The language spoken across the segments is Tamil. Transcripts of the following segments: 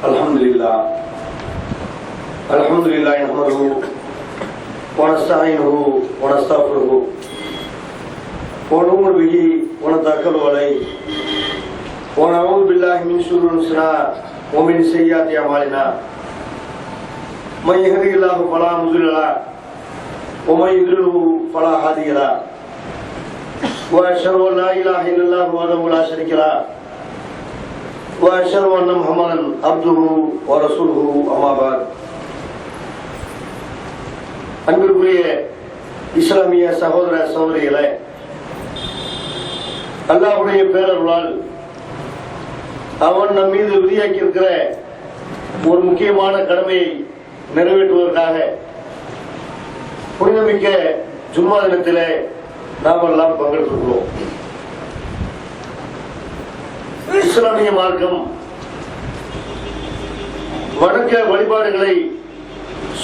Alhamdulillah nahmaduhu wa nasta'inuhu wa nastaghfiruhu wa nu'minu bihi wa natawakkalu alayhi wa na'udhu billahi min shururi anfusina wa min sayyiati a'malina man yahdihillahu fala mudilla lahu wa man yudlilhu fala hadiya lahu wa ashhadu an la ilaha illallah wahdahu la sharika lahu وأشهد أن محمدا عبده ورسوله أما بعد அன்பிற்குரிய இஸ்லாமிய சகோதர சகோதரிகளே, அல்லாஹ்வுடைய பேரருளால் அவன் நம் மீது விதியாக்கி இருக்கிற ஒரு முக்கியமான கடமையை நிறைவேற்றுவதற்காக புனிதமிக்க ஜும்மா தினத்திலே நாம் எல்லாம் பங்கெடுத்துள்ளோம். இஸ்லாமிய மார்க்கம் வணக்க வழிபாடுகளை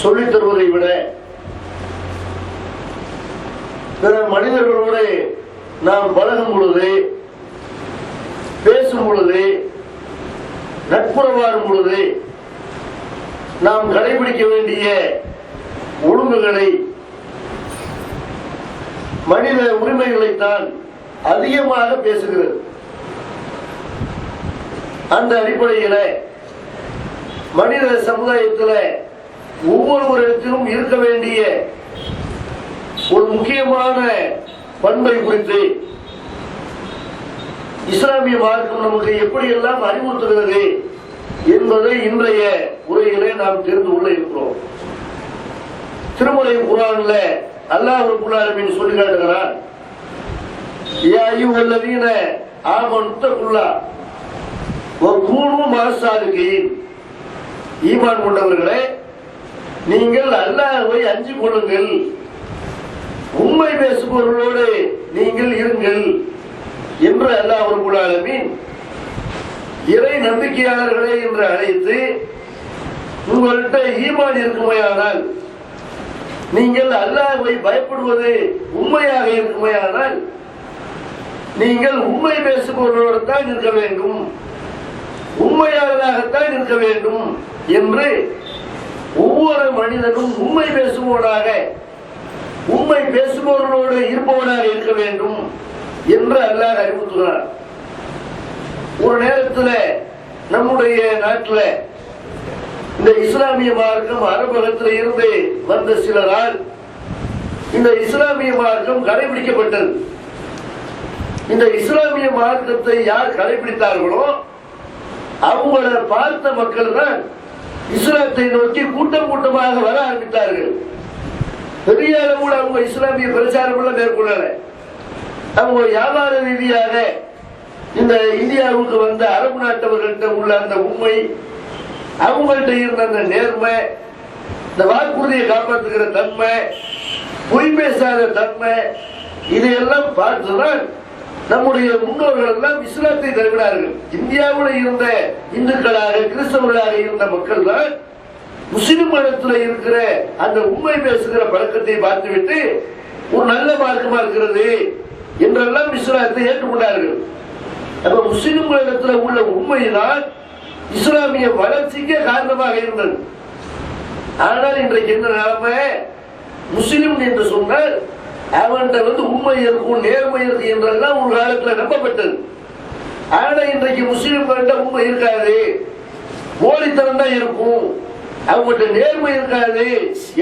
சொல்லித் தருவதை விட பிற மனிதர்களோடு நாம் பழகும் பொழுது, பேசும் பொழுது, நட்புறவாடும் பொழுது நாம் கடைபிடிக்க வேண்டிய ஒழுங்குகளை, மனித உரிமைகளைத்தான் அதிகமாக பேசுகிறது. அந்த அடிப்படையில் மனித சமுதாயத்தில் ஒவ்வொருவரிடத்திலும் இருக்க வேண்டிய ஒரு முக்கியமான பண்பை குறித்து இஸ்லாமிய மார்க்கம் நமக்கு எப்படியெல்லாம் அறிவுறுத்துகிறது என்பதை இன்றைய உரையிலே நாம் தெரிந்து கொள்ள இருக்கிறோம். திருமலை குர்ஆனில் அல்லாஹ் ரப்பல் ஆலமீன் சொல்லி காட்டுகிறார், யா அய்யுஹல்லதீன ஆமனுத்தகுல்லாஹ் ஈமான் கொண்டவர்களே, நீங்கள் அல்லாஹ்வை அஞ்சிக் கொள்ளுங்கள், உண்மை பேசுபவர்களோடு நீங்கள் இருங்கள் என்று அல்லாஹ் ரப்பல் ஆலமீன் இறை நம்பிக்கையாளர்களே என்று அழைத்து, உங்கள்கிட்ட ஈமான் இருக்குமையானால், நீங்கள் அல்லாஹ்வை பயப்படுவது உண்மையாக இருக்குமையானால், நீங்கள் உண்மை பேசுபவர்களோடு தான் இருக்க வேண்டும், உண்மையாளராகத்தான் இருக்க வேண்டும் என்று ஒவ்வொரு மனிதனும் உண்மை பேசுபவனாக, உண்மை பேசுபவர்களோடு இருப்பவனாக இருக்க வேண்டும் என்று அல்லாஹ் அறிவுறுத்துகிறார். ஒரு நேரத்தில் நம்முடைய நாட்டில் இந்த இஸ்லாமிய மார்க்கம் அரபகத்தில் இருந்து வந்த சிலரால் இந்த இஸ்லாமிய மார்க்கம் கடைபிடிக்கப்பட்டது. இந்த இஸ்லாமிய மார்க்கத்தை யார் கடைபிடித்தார்களோ அவங்கள பார்த்த மக்கள் தான் இஸ்லாத்தை நோக்கி கூட்டம் கூட்டமாக வர ஆரம்பித்தார்கள். பெரிய அளவில் அவங்க இஸ்லாமிய பிரச்சாரம் எல்லாம் மேற்கொள்ளல. அவங்க வியாபார ரீதியாக இந்த இந்தியாவுக்கு வந்த அரபு நாட்டவர்கள்ட்ட உள்ள அந்த உண்மை, அவங்கள்ட்ட இருந்த அந்த நேர்மை, இந்த வாக்குறுதியை காப்பாற்றுகிற தன்மை, பொய் பேசாத தன்மை, இதையெல்லாம் பார்த்துதான் நம்முடைய முன்னோர்கள் எல்லாம் இஸ்லாத்தை தருகிறார்கள். இந்தியாவில் இருந்த இந்துக்களாக, கிறிஸ்தவர்களாக இருந்த மக்கள் தான் முஸ்லிம் மதத்தில் இருக்கிற அந்த உண்மை பேசுகிற பழக்கத்தை பார்த்துவிட்டு ஒரு நல்ல மார்க்கமா இருக்கிறது என்றெல்லாம் இஸ்லாத்தை ஏற்றுக்கொண்டார்கள். அப்ப முஸ்லிம்களிடத்தில் உள்ள உண்மைதான் இஸ்லாமிய வளர்ச்சிக்கு காரணமாக இருந்தது. ஆனால் இன்றைக்கு என்ன நிலைமை, முஸ்லிம் என்று சொன்னால் அவன்கிட்ட உண்மை இருக்கும், நேர்மை இருக்கு என்றெல்லாம் ஒரு காலத்தில் நம்பப்பட்டது. ஆனா இன்றைக்கு முஸ்லிம்கிட்ட உண்மை இருக்காது, போலித்தனம் தான் இருக்கும், அவங்ககிட்ட நேர்மை இருக்காது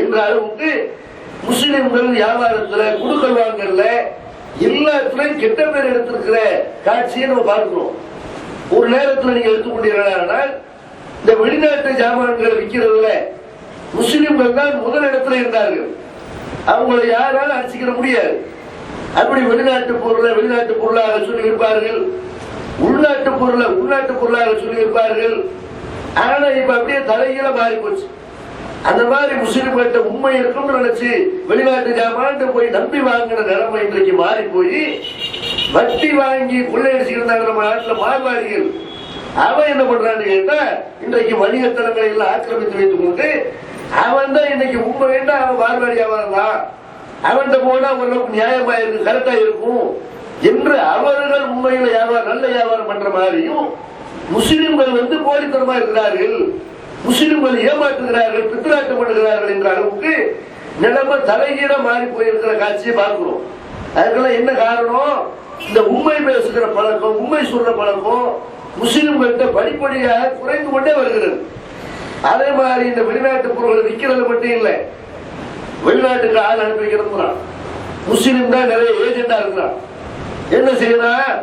என்ற அளவுக்கு முஸ்லிம்கள் வியாபாரத்தில், குடுக்கல் வாங்கல, எல்லாத்திலையும் கெட்ட பேர் எடுத்திருக்கிற காட்சியை நம்ம பார்க்கிறோம். ஒரு நேரத்தில் நீங்க எடுத்துக்கொண்டீர்கள், இந்த வெளிநாட்டு ஜாமான்களை விற்கிறதுல முஸ்லிம்கள் தான் முதலிடத்தில் இருந்தார்கள். அவங்களை யாராலும் அடிச்சுக்கிற முடியாது. அப்படி வெளிநாட்டு பொருளை வெளிநாட்டு பொருளாக சொல்லி இருப்பார்கள், உள்நாட்டு பொருளை உள்நாட்டு பொருளாக சொல்லி இருப்பார்கள். ஆனா இப்ப அப்படியே தலைகீழ மாறி போச்சு. அந்த மாதிரி முஸ்லிம்கிட்ட உண்மை இருக்கும்னு நினைச்சு வெளிநாட்டு ஜாமான் போய் நம்பி வாங்கின நிலைமை இன்றைக்கு மாறி போய் வட்டி வாங்கி கொள்ளையடிச்சுக்கிட்டு நம்ம நாட்டில் மார்வாடிகள். அவன் என்ன பண்றான்னு கேட்டா, இன்றைக்கு வணிகத்தலங்களை எல்லாம் ஆக்கிரமித்து வைத்துக் கொண்டு அவன் தான் இன்னைக்கு உண்மை வேண்டாம், அவன் மார்வாடி வியாபாரம் தான், அவன்கிட்ட போனா ஓரளவுக்கு நியாயமா இருக்கு, கரெக்டா இருக்கும் என்று அவர்கள் உண்மையில வியாபாரம், நல்ல வியாபாரம் பண்ற மாதிரியும் முஸ்லிம்கள் வந்து போலித்தனமா இருக்கிறார்கள், முஸ்லிம்கள் ஏமாற்றுகிறார்கள், பித்தலாட்டம் பண்ணுகிறார்கள் என்ற அளவுக்கு நிலைமை தலைகீழ மாறி போயிருக்கிற காட்சியை பார்க்கிறோம். அதுக்கெல்லாம் என்ன காரணம்? இந்த உண்மை பேசுகிற பழக்கம், உண்மை சொல்ற பழக்கம் முஸ்லிம்கள்ட்ட படிப்படியாக குறைந்து கொண்டே வருகிறது. அதே மாதிரி இந்த வெளிநாட்டு பொருட்கள் விற்கிறது மட்டும் இல்லை, வெளிநாட்டுக்கு ஆள் அனுப்பி வைக்கிறது முஸ்லிம் தான் நிறைய ஏஜெண்டா இருக்கிறான். என்ன செய்யணும்?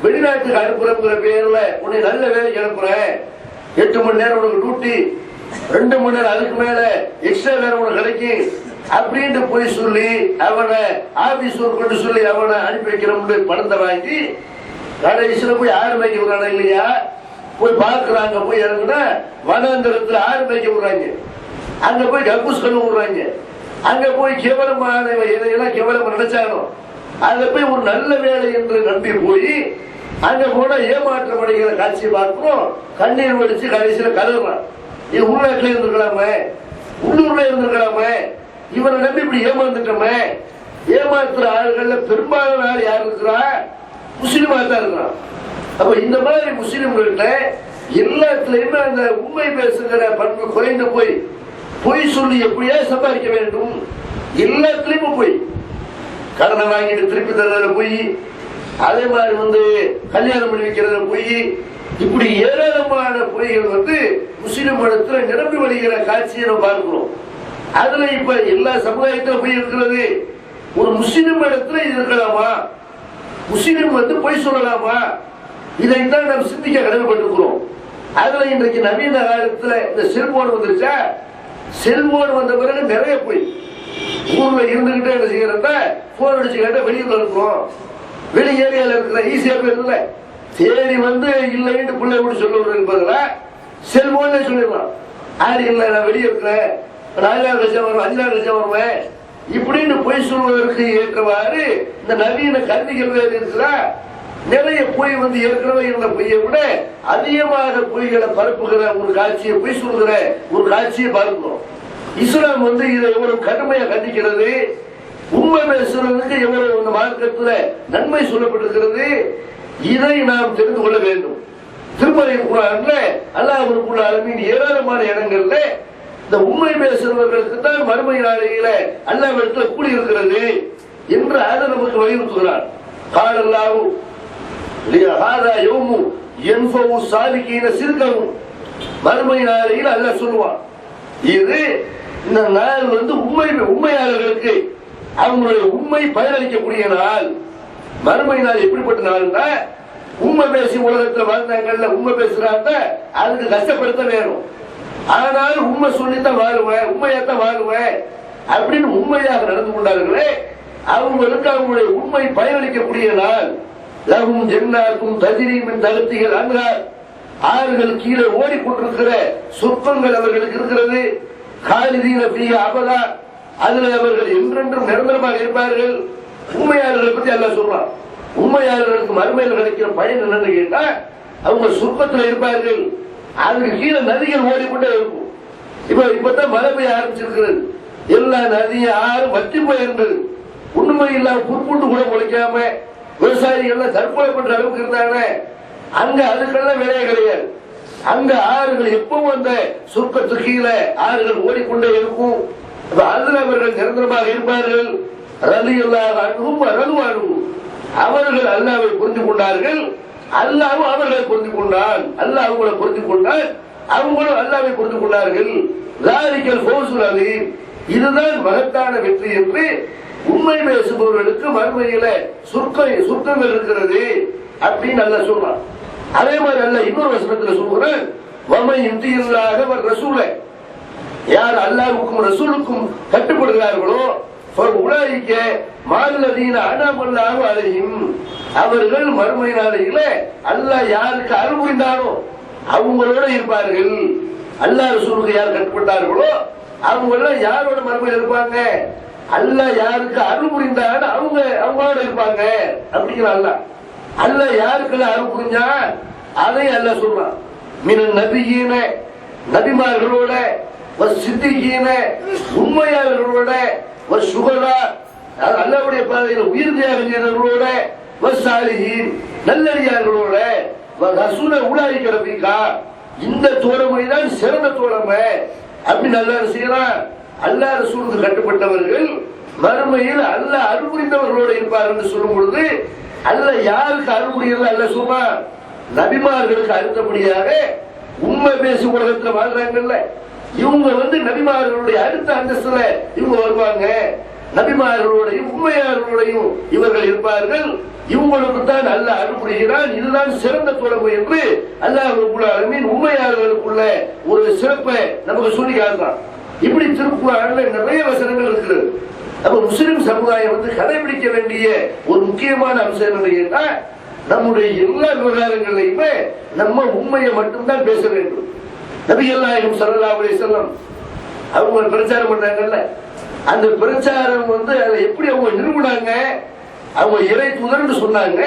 வெளிநாட்டுக்கு அனுப்புறங்கிற பேர்ல உன்னை நல்ல வேலைக்கு அனுப்புறேன், 8 மணி நேரம் உனக்கு டியூட்டி, 2 மணி நேரம் அதுக்கு மேல எக்ஸ்ட்ரா வேற உனக்கு கிடைக்கும் அப்படின்ட்டு போய் சொல்லி அவனை ஆபீஸ் கொண்டு சொல்லி அவனை அனுப்பி வைக்கிறோம்னு பணத்தை வாங்கி கடைசியில போய் ஆறு மேய்க்க விடுறாங்க இல்லையா? போய் பார்க்கிறாங்க, போய் இறங்குனா வனாந்தரத்துல ஆறு மேய்க்க விடுறாங்க, அங்க போய் கக்கூஸ் கண்ணு விடுறாங்க, அங்க போய் கேவலமான எதையெல்லாம் கேவலமா நினைச்சாலும் அங்க போய் ஒரு நல்ல வேலை என்று நம்பி போய் அங்க போனா ஏமாற்றம் அடைகிற காட்சியை பார்க்கிறோம். கண்ணீர் வடிச்சு கடைசியில கலர்றான். இது உள்நாட்டில இருந்திருக்கலாமே, உள்ளூர்ல இருந்திருக்கலாமே, இவனை நம்பி இப்படி ஏமாந்துட்டோமே. ஏமாத்துற ஆளுகள்ல பெரும்பாலான ஆள் யார் இருக்கிறா? முஸ்லிமா தான் இருக்கிறான். அப்ப இந்த மாதிரி முஸ்லிம்கள்ட்ட எல்லாத்துலயுமே அந்த உண்மை பேசுகிற பண்பு குறைந்து போய் பொய் சொல்லி எப்படியா சம்பாதிக்க வேண்டும், எல்லாத்துலயுமே போய் கடனை வாங்கிட்டு திருப்பி தர்றதுல போய், அதே மாதிரி வந்து கல்யாணம் பண்ணி வைக்கிறதுல போய், இப்படி ஏராளமான பொய்கள் வந்து முஸ்லிம் இடத்துல நிரம்பி வருகிற காட்சியை நம்ம பார்க்கிறோம். அதுல இப்ப எல்லா சமுதாயத்திலும் போய் இருக்கிறது. ஒரு முஸ்லிம் இடத்துல இது இருக்கலாமா? முஸ்லிம் வந்து பொய் சொல்லலாமா? இதைத்தான் நாம் சிந்திக்க கடமைப்பட்டிருக்கிறோம். அதுல இன்றைக்கு நவீன காலத்துல இந்த செல்போன் வந்துருச்சா, செல்போன் வந்த பிறகு நிறைய போய் ஊர்ல இருந்துகிட்டே என்ன செய்யறத போன் அடிச்சு கேட்ட வெளியூர்ல இருக்கிறோம், வெளி ஏரியால இருக்கிற ஈஸியா போயிருந்தல தேடி வந்து இல்லைன்னு பிள்ளை கூட சொல்ல செல்போன் சொல்லிடலாம். ஆறு இல்லை, நான் வெளியே இருக்கிறேன், 4 நாள் கழிச்சா வருவேன், 5 நாள் கழிச்சா வருவேன் இப்படின்னு பொய் சொல்வதற்கு ஏற்றவாறு இந்த நவீன கல்விகள் இருக்கிறா நிறைய பொய் வந்து ஏற்கனவே இருந்த பொய்யை விட அதிகமாக பொய்களை பரப்புகிற ஒரு காட்சியை, பொய் சொல்கிற ஒரு காட்சியை பார்க்கிறோம். இஸ்லாம் வந்து இதை எவ்வளவு கடுமையா கண்டிக்கிறது, உண்மை பேசுறதுக்கு எவ்வளவு இந்த மார்க்கத்துல நன்மை சொல்லப்பட்டிருக்கிறது, இதை நாம் தெரிந்து கொள்ள வேண்டும். திருமறை குர்ஆன்ல அல்லாஹ் ரப்பல் ஆலமீன் ஏராளமான இடங்கள்ல இந்த உண்மை பேசுறவர்களுக்கு தான் மறுமை நாளையில அல்லாஹ்விடத்துல கூலி இருக்கிறது என்று அதை நமக்கு வலியுறுத்துகிறார். காலல்லாஹு லிஹாதா யௌமு யன்ஃபஉ ஸாலிகீன சிர்கஹும், மறுமை நாளையில் அல்லாஹ் சொல்வான், இது இந்த நாள் வந்து உண்மையாளர்களுக்கு அவங்களுடைய உண்மை பயனளிக்கக்கூடிய நாள். மறுமை நாள் எப்படிப்பட்ட நாள்னா, உண்மை பேசி உலகத்துல வாழ்ந்தாங்கல்ல, உண்மை பேசுறாங்க, அதுக்கு கஷ்டப்படுத்த வேணும். ஆனால் உண்மை சொல்லித்தான் வாழுவேன், உண்மையாத்தான் வாழுவேன் அப்படின்னு உண்மையாக நடந்து கொண்டார்களே, அவங்களுக்கு அவங்களுடைய உண்மை பயனளிக்கக்கூடிய நாள். லஹும் ஜன்னாத்தும் தஜ்ரி மின் தஹ்திஹா அன்ஹார், ஆறுகள் கீழே ஓடிக்கொண்டிருக்கிற சொர்க்கங்கள் அவர்களுக்கு இருக்கிறது. காலிதீன ஃபீஹா அபதா, அதில் அவர்கள் என்றென்றும் நிரந்தரமாக இருப்பார்கள். உண்மையாளர்களை பத்தி அல்லாஹ் சொல்றான். உண்மையாளர்களுக்கு மறுமையில் கிடைக்கிற பயன் என்னன்னு கேட்டா, அவங்க சொர்க்கத்தில் இருப்பார்கள், அதுக்கு கீழே நதிகள் ஓடிக்கொண்டே இருக்கும். இப்பதான் மழை பெய்ய ஆரம்பிச்சிருக்கிறது, எல்லா நதியும் ஆறும் வற்றி போயிருந்தது, உண்மை இல்லாம புற்புண்டு கூட முளைக்காம விவசாயிகள் தற்கொலை பண்ற அளவுக்கு இருந்தாங்க. அங்க அதுக்கெல்லாம் விலையே கிடையாது. அங்க ஆறுகள் எப்பவும் அந்த சொர்க்கத்துக்கு கீழே ஆறுகள் ஓடிக்கொண்டே இருக்கும். அதுல அவர்கள் நிரந்தரமாக இருப்பார்கள். ரலியல்லாஹு அன்ஹும் ரதுவானுஹு, அவர்கள் அல்லாஹ்வை புரிந்து கொண்டார்கள், அல்லாஹ்வும் அவர்களை புரிந்து கொண்டான், அல்லாஹ் அவங்களை புரிந்து கொண்டான், அவங்களும் அல்லாஹ்வை புரிந்து கொண்டார்கள். ஸாலிகல் ஃபௌஸுல் அலீம், இதுதான் மகத்தான வெற்றி என்று உண்மை பேசுபவர்களுக்கு மறுமையில சொர்க்கங்கள் இருக்கிறது அப்படின்னு அல்லாஹ் சொல்றான். அதே மாதிரி அல்லாஹ் இன்னொரு வசனத்துல சொல்றான், வமை யுத்தியில்லாஹ வ ரசூல, யார் அல்லாஹ்வுக்கும் ரசூலுக்கும் கட்டுப்படுகிறார்களோ உலாயிக்க மால்லதீன அன்அமல்லாஹு அலைஹிம், அவர்கள் மறுமை நாளையில அல்லாஹ் யாருக்கு அருள் புரிந்தானோ அவங்களோட இருப்பார்கள். அல்லாஹ் ரசூலுக்கு யார் கட்டுப்பட்டார்களோ அவங்க யாரோட மறுமையில் இருப்பாங்க? அல்லாஹ் யாருக்கு அருள் புரிந்தான்னு அவங்களோட இருப்பாங்க அப்படிங்கிற அல்லாஹ். அல்லாஹ் யாருக்கெல்லாம் அருள் புரிஞ்சா அதை அல்லாஹ் சொல்றான். மினன் நபியீன, நபிமார்களோட, சித்திகீன, உண்மையாளர்களோட, சுகதா, அல்லாஹ்வுடைய பாதையில் உயிர் தியாகம் செய்தவர்களோட, சாலிஹீன், நல்லடியார்களோட, உலாய் கிடப்பிக்கா, இந்த தோழமை தான் சிறந்த தோழமை அப்படி நல்லா செய்யலாம். அல்லாஹ் ரசூலுக்கு கட்டுப்பட்டவர்கள் மறுமையில் அல்லாஹ் அருள் புரிந்தவர்களோடு இருப்பார் என்று சொல்லும் பொழுது அல்லாஹ் யாருக்கு அருள் புரிகிறது? அல்லாஹ் சும்மா நபிமார்களுக்கு அடுத்தபடியாக உண்மை பேசு உலகத்தில் வாழ்றாங்கல்ல, இவங்க நபிமார்களுடைய அடுத்த அந்தஸ்துல இவங்க வருவாங்க. நபிமார்களுடையும் உண்மையாளர்களுடையும் இவர்கள் இருப்பார்கள். இவங்களுக்கு தான் அல்லாஹ் அருள் புரிகிறான். இதுதான் சிறந்த தோழமை என்று அல்லாஹ் ரப்பல் ஆலமீன் உண்மையாளர்களுக்குள்ள ஒரு சிறப்பை நமக்கு சொல்லி காட்டுறான். இப்படி திருக்குர்ஆன்ல நிறைய வசனங்கள் இருக்கிறது. அப்ப முஸ்லிம் சமுதாயம் கடைபிடிக்க வேண்டிய ஒரு முக்கியமான அம்சம் என்னன்னா, நம்முடைய எல்லா விவகாரங்களையுமே நம்ம உண்மையை மட்டும்தான் பேச வேண்டும். நபிகள் நாயகம் ஸல்லல்லாஹு அலைஹி வஸல்லம் அவங்க பிரச்சாரம் பண்ணாங்கல்ல, அந்த பிரச்சாரம் அதை எப்படி அவங்க நிறுவனாங்க? அவங்க இறை தூதர்னு சொன்னாங்க.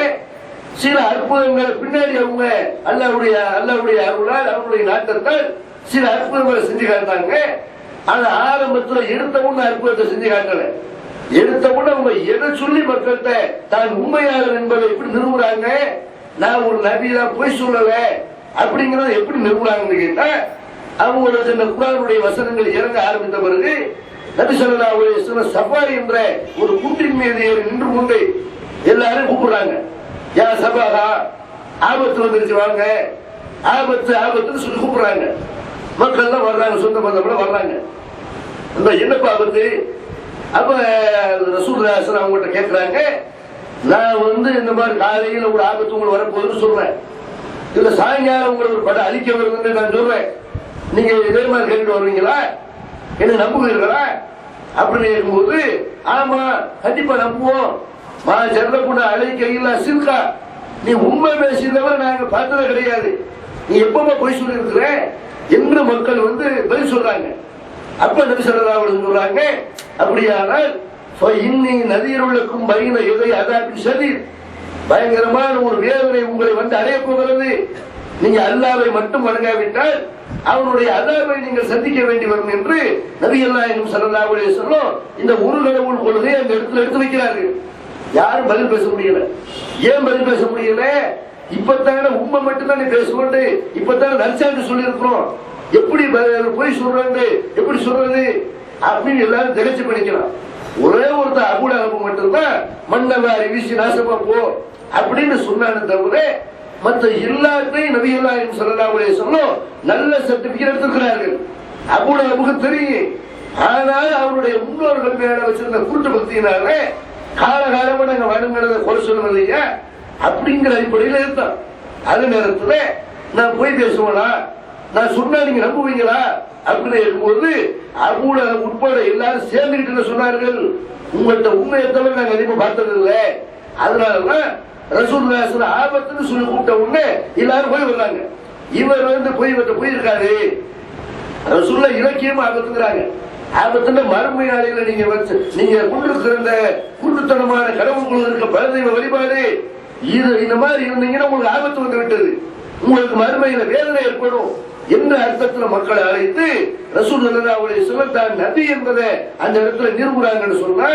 சில அற்புதங்களை பின்னாடி அவங்க அல்லாஹ்வுடைய அருளால் அவங்களுடைய நாட்டத்தால் சில அற்புதங்களை செஞ்சு காட்டாங்க. ஆனா ஆரம்பத்தில் எடுத்தவுடனே அற்புதத்தை செஞ்சு காட்டல. எடுத்தவுடனே அவங்க எதை சொல்லி மக்கள்கிட்ட தான் உண்மையாளர் என்பதை எப்படி நிறுவுறாங்க? நான் ஒரு நபிதான் போய் சொல்லல அப்படிங்கறத எப்படி நிறுவுறாங்கன்னு கேட்டா, அவங்களுக்கு இந்த குர்ஆனுடைய வசனங்கள் இறங்க ஆரம்பித்த பிறகு நபி ஸல்லல்லாஹு அலைஹி வஸல்லம் சஃபாரி என்ற ஒரு குன்றின் மீது ஏறி நின்று கொண்டு எல்லாரும் கூப்பிடுறாங்க. யா சபாஹா, ஆபத்து வந்துருச்சு வாங்க, ஆபத்து ஆபத்துன்னு சொல்லி கூப்பிடுறாங்க. மக்கள் எல்லாம் வர்றாங்க, சொந்த பந்தம் வர்றாங்க. என்னப்பா ஆபத்து? அப்ப ரசூலுல்லாஹி ஸல்லல்லாஹு அலைஹி வஸல்லம் அவங்கள்ட்ட கேட்கிறாங்க, நான் இந்த மாதிரி காலையில ஒரு ஆபத்து உங்களுக்கு வரப்போகுதுன்னு சொல்றேன், இல்ல சாயங்காலம் உங்களுக்கு ஒரு படம் அழிக்க வருதுன்னு நான் சொல்றேன், நீங்க இதே மாதிரி கேட்டு வருவீங்களா? என்ன நம்புவீர்களா? அப்படின்னு இருக்கும்போது ஆமா கண்டிப்பா நம்புவோம். மா ஜர்ரபுன அலைக்கையில சில்கா, நீ உண்மை பேசியதவரை நாங்க பார்த்தது கிடையாது, நீ எப்பவுமே போய் சொல்லி இருக்கிற என்று மக்கள் பதில் சொல்றாங்க. அப்ப நபி ஸல்லல்லாஹு அலைஹி வஸல்லம் சொல்றாங்க, அப்படியானால் இன்னி நதீருக்கும் பைன எதை அதாபின் ஷதீத், பயங்கரமான ஒரு வேதனை உங்களை அடைய போகிறது. நீங்க அல்லாஹ்வை மட்டும் வணங்காவிட்டால் அவனுடைய அதாபை நீங்கள் சந்திக்க வேண்டி வரும் என்று நபிகள் நாயகம் ஸல்லல்லாஹு அலைஹி வஸல்லம் இந்த ஒரு கடவுள் கொள்கையை அந்த இடத்துல எடுத்து வைக்கிறார்கள். யாரும் பதில் பேச முடியல. ஏன் பதில் பேச முடியல? இப்பத்தான உண்மை மட்டும்தான் பேசுவோண்டு இப்பத்தான நற்சான்று சொல்லி இருக்கிறோம், எப்படி போய் சொல்றது, எப்படி சொல்றது அப்படின்னு எல்லாரும் திகச்சு பண்ணிக்கலாம். ஒரே ஒருத்தர் அபூ லஹப் மட்டும்தான் மண்ணவாரி வீசி நாசமா போ அப்படின்னு சொன்னானே தவிர மற்ற எல்லாத்தையும் நபிகள் நாயகம் ஸல்லல்லாஹு அலைஹி வஸல்லம் நல்ல சர்டிபிகேட் எடுத்திருக்கிறார்கள். அபூ லஹப்க்கு தெரியும். ஆனால் அவருடைய முன்னோர்கள் மேல வச்சிருந்த குருட்டு பக்தியினால காலகாலமா நாங்க வணங்குறத குறை சொல்லணும் இல்லையா அப்படிங்கிற அடிப்படையில் இருந்தான். அதே நேரத்தில் நான் போய் பேசுவேனா, நான் சொன்னா நீங்க நம்புவீங்களா அப்படின்னு இருக்கும்போது அபூ லஹப் உட்பட எல்லாரும் சேர்ந்துகிட்டு சொன்னார்கள், உங்கள்கிட்ட உண்மையை தவிர நாங்க அதிகமா பார்த்தது இல்லை, அதனாலதான் ரசூலுல்லாஹி ஸல்லல்லாஹு அலைஹி வஸல்லம் ஆபத்துன்னு சொல்லி கூப்பிட்ட உடனே எல்லாரும் போய் வர்றாங்க. இவர் போயிருக்காரு, ரசூலுல்லாஹ் இலக்கியமா ஆபத்துங்கிறாங்க. ஆபத்துல மறுமை நாளில நீங்க கொண்டிருக்கிற இந்த குருட்டுத்தனமான கடவுளுக்குள்ள இருக்க பரதெய்வ வழிபாடு இது இந்த மாதிரி இருந்தீங்கன்னா உங்களுக்கு ஆபத்து வந்து விட்டது, உங்களுக்கு மறுமையில வேதனை ஏற்படும் என்ற அர்த்தத்தில் மக்களை அழைத்து ரசூலுல்லாஹி அலைஹி வஸல்லம் தான் நபி என்பதை அந்த இடத்துல நிரூபிறாங்கன்னு சொன்னா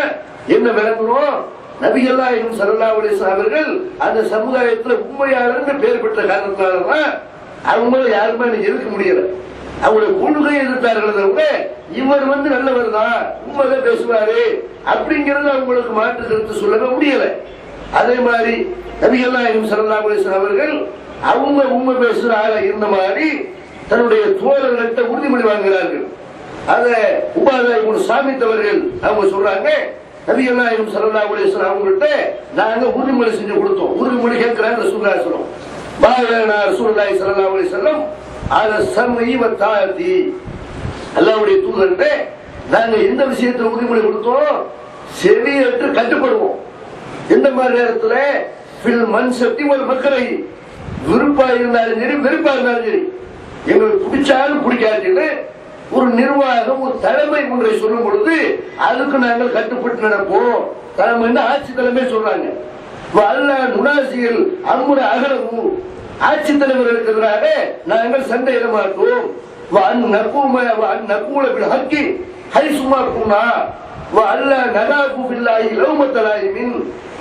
என்ன விளங்கணும்? நபிகள் நாயகம் ஸல்லல்லாஹு அலைஹி வஸல்லம் அவர்கள் அந்த சமுதாயத்தில் உண்மையாளர் பெயர் பெற்ற காரணத்தினாலதான் அவங்களும் யாருமே இருக்க முடியல. அவங்களுடைய கொள்கை எதிர்த்தார்கள் தவிர இவர் நல்லவர் தான், உண்மைதான் பேசுவாரு அப்படிங்கிறது அவங்களுக்கு மாற்று கருத்து சொல்லவே முடியல. அதே மாதிரி நபிகள் நாயகம் ஸல்லல்லாஹு அலைஹி வஸல்லம் அவர்கள் அவங்க உண்மை பேசுற ஆளா இருந்த மாதிரி தன்னுடைய தோழர்கள்ட்ட உறுதிமொழி வாங்குகிறார்கள். அத உபாதா இப்னு சாமித் அவர்கள் அவங்க சொல்றாங்க, நபிகள் நாயகம் ஸல்லல்லாஹு அலைஹி வஸல்லம் அவங்கள்ட்ட நாங்க உறுதிமொழி செஞ்சு கொடுத்தோம். உறுதிமொழி கேட்கிறாங்க ரசூலுல்லாஹி ஸல்லல்லாஹு அலைஹி வஸல்லம், பாயனா ரசூலுல்லாஹி ஸல்லல்லாஹு அலைஹி வஸல்லம் அல ஸம்இ வ தாஅத்தி, அல்லாஹ்வுடைய தூதர்கிட்ட நாங்க எந்த விஷயத்துல உறுதிமொழி கொடுத்தோம்? செவியற்று கட்டுப்படுவோம். எந்த மாதிரி நேரத்துல ஃபில் மன்சத்தி வல் மக்ரை, விருப்பா இருந்தாலும் சரி வெறுப்பா இருந்தாலும் சரி, எங்களுக்கு பிடிச்சாலும் பிடிக்காதுன்னு ஒரு நிர்வாகம் ஒரு தலைமை ஒன்றை சொல்லும் பொழுது அதுக்கு நாங்கள் கட்டுப்பட்டு நடப்போம். தலைமை ஆட்சி தலைமை சொல்றாங்க. அல்லாஹ் நுனாசியில் அம்முற அகலவு, ஆட்சி தலைவர்களுக்கு எதிராக நாங்கள் சண்டையிட மாட்டோம்.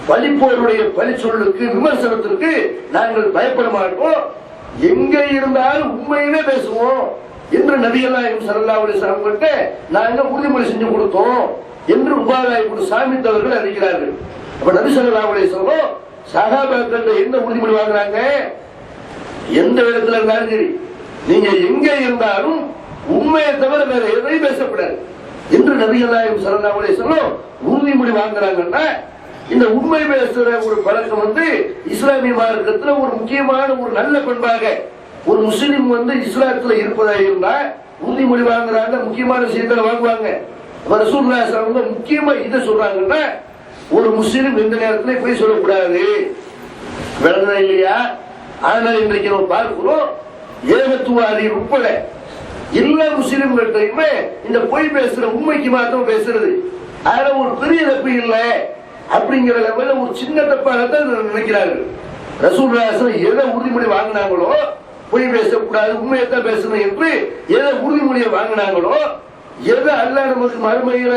பழிப்போருடைய பழி சொல்லுக்கு விமர்சனத்திற்கு நாங்கள் பயப்பட மாட்டோம், எங்க இருந்தாலும் உண்மையிலே பேசுவோம் என்று நபிகள் நாயகம் ஸல்லல்லாஹு அலைஹி வஸல்லம் கிட்ட நாங்க உறுதிமொழி செஞ்சு கொடுத்தோம் என்று உபாதாயிபுன் சாமித் அவர்கள் அறிவிக்கிறார்கள். அப்ப நபி ஸல்லல்லாஹு அலைஹி வஸல்லம் சஹாபாக்கள் என்ன உறுதிமொழி வாங்குறாங்க? எந்த இடத்துல இருந்தாலும் சரி, நீங்க எங்க இருந்தாலும் உண்மையை தவிர வேற எதையும் பேசக்கூடாது என்று நபிகள் நாயகம் ஸல்லல்லாஹு அலைஹி வஸல்லம் உறுதிமொழி வாங்குறாங்கன்னா, இந்த உண்மை பேசுற ஒரு பழக்கம் இஸ்லாமிய மார்க்கத்துல ஒரு முக்கியமான ஒரு நல்ல பண்பாக ஒரு முஸ்லிம் இஸ்லாத்துல இருப்பதாக இருந்தா உறுதிமொழி வாங்குறாங்க, முக்கியமான விஷயங்களை வாங்குவாங்க. ரசூலுல்லாஹி ஸல்லல்லாஹு அலைஹி வஸல்லம் முக்கியமா இதை சொல்றாங்கன்னா, ஒரு முஸ்லிம் எந்த நேரத்துல போய் சொல்லக்கூடாது, விளங்குதா இல்லையா? ஆனால் இன்றைக்கு நம்ம பார்க்கிறோம், ஏகத்துவாதி உட்பட எல்லா முஸ்லிம்கள்டையுமே இந்த பொய் பேசுற உண்மைக்கு மாத்திரம் பேசுறது, அதுல ஒரு பெரிய தப்பு இல்லை அப்படிங்கிற லெவலில் ஒரு சின்ன தப்பாகத்தான் நினைக்கிறார்கள். ரசூலுல்லாஹி ஸல்லல்லாஹு அலைஹி வஸல்லம் எதை உறுதிமொழி வாங்கினாங்களோ, பொய் பேசக்கூடாது உண்மையைத்தான் பேசணும் என்று எதை உறுதிமொழியை வாங்கினாங்களோ, எதை அல்லாஹ் நமக்கு மறுமையில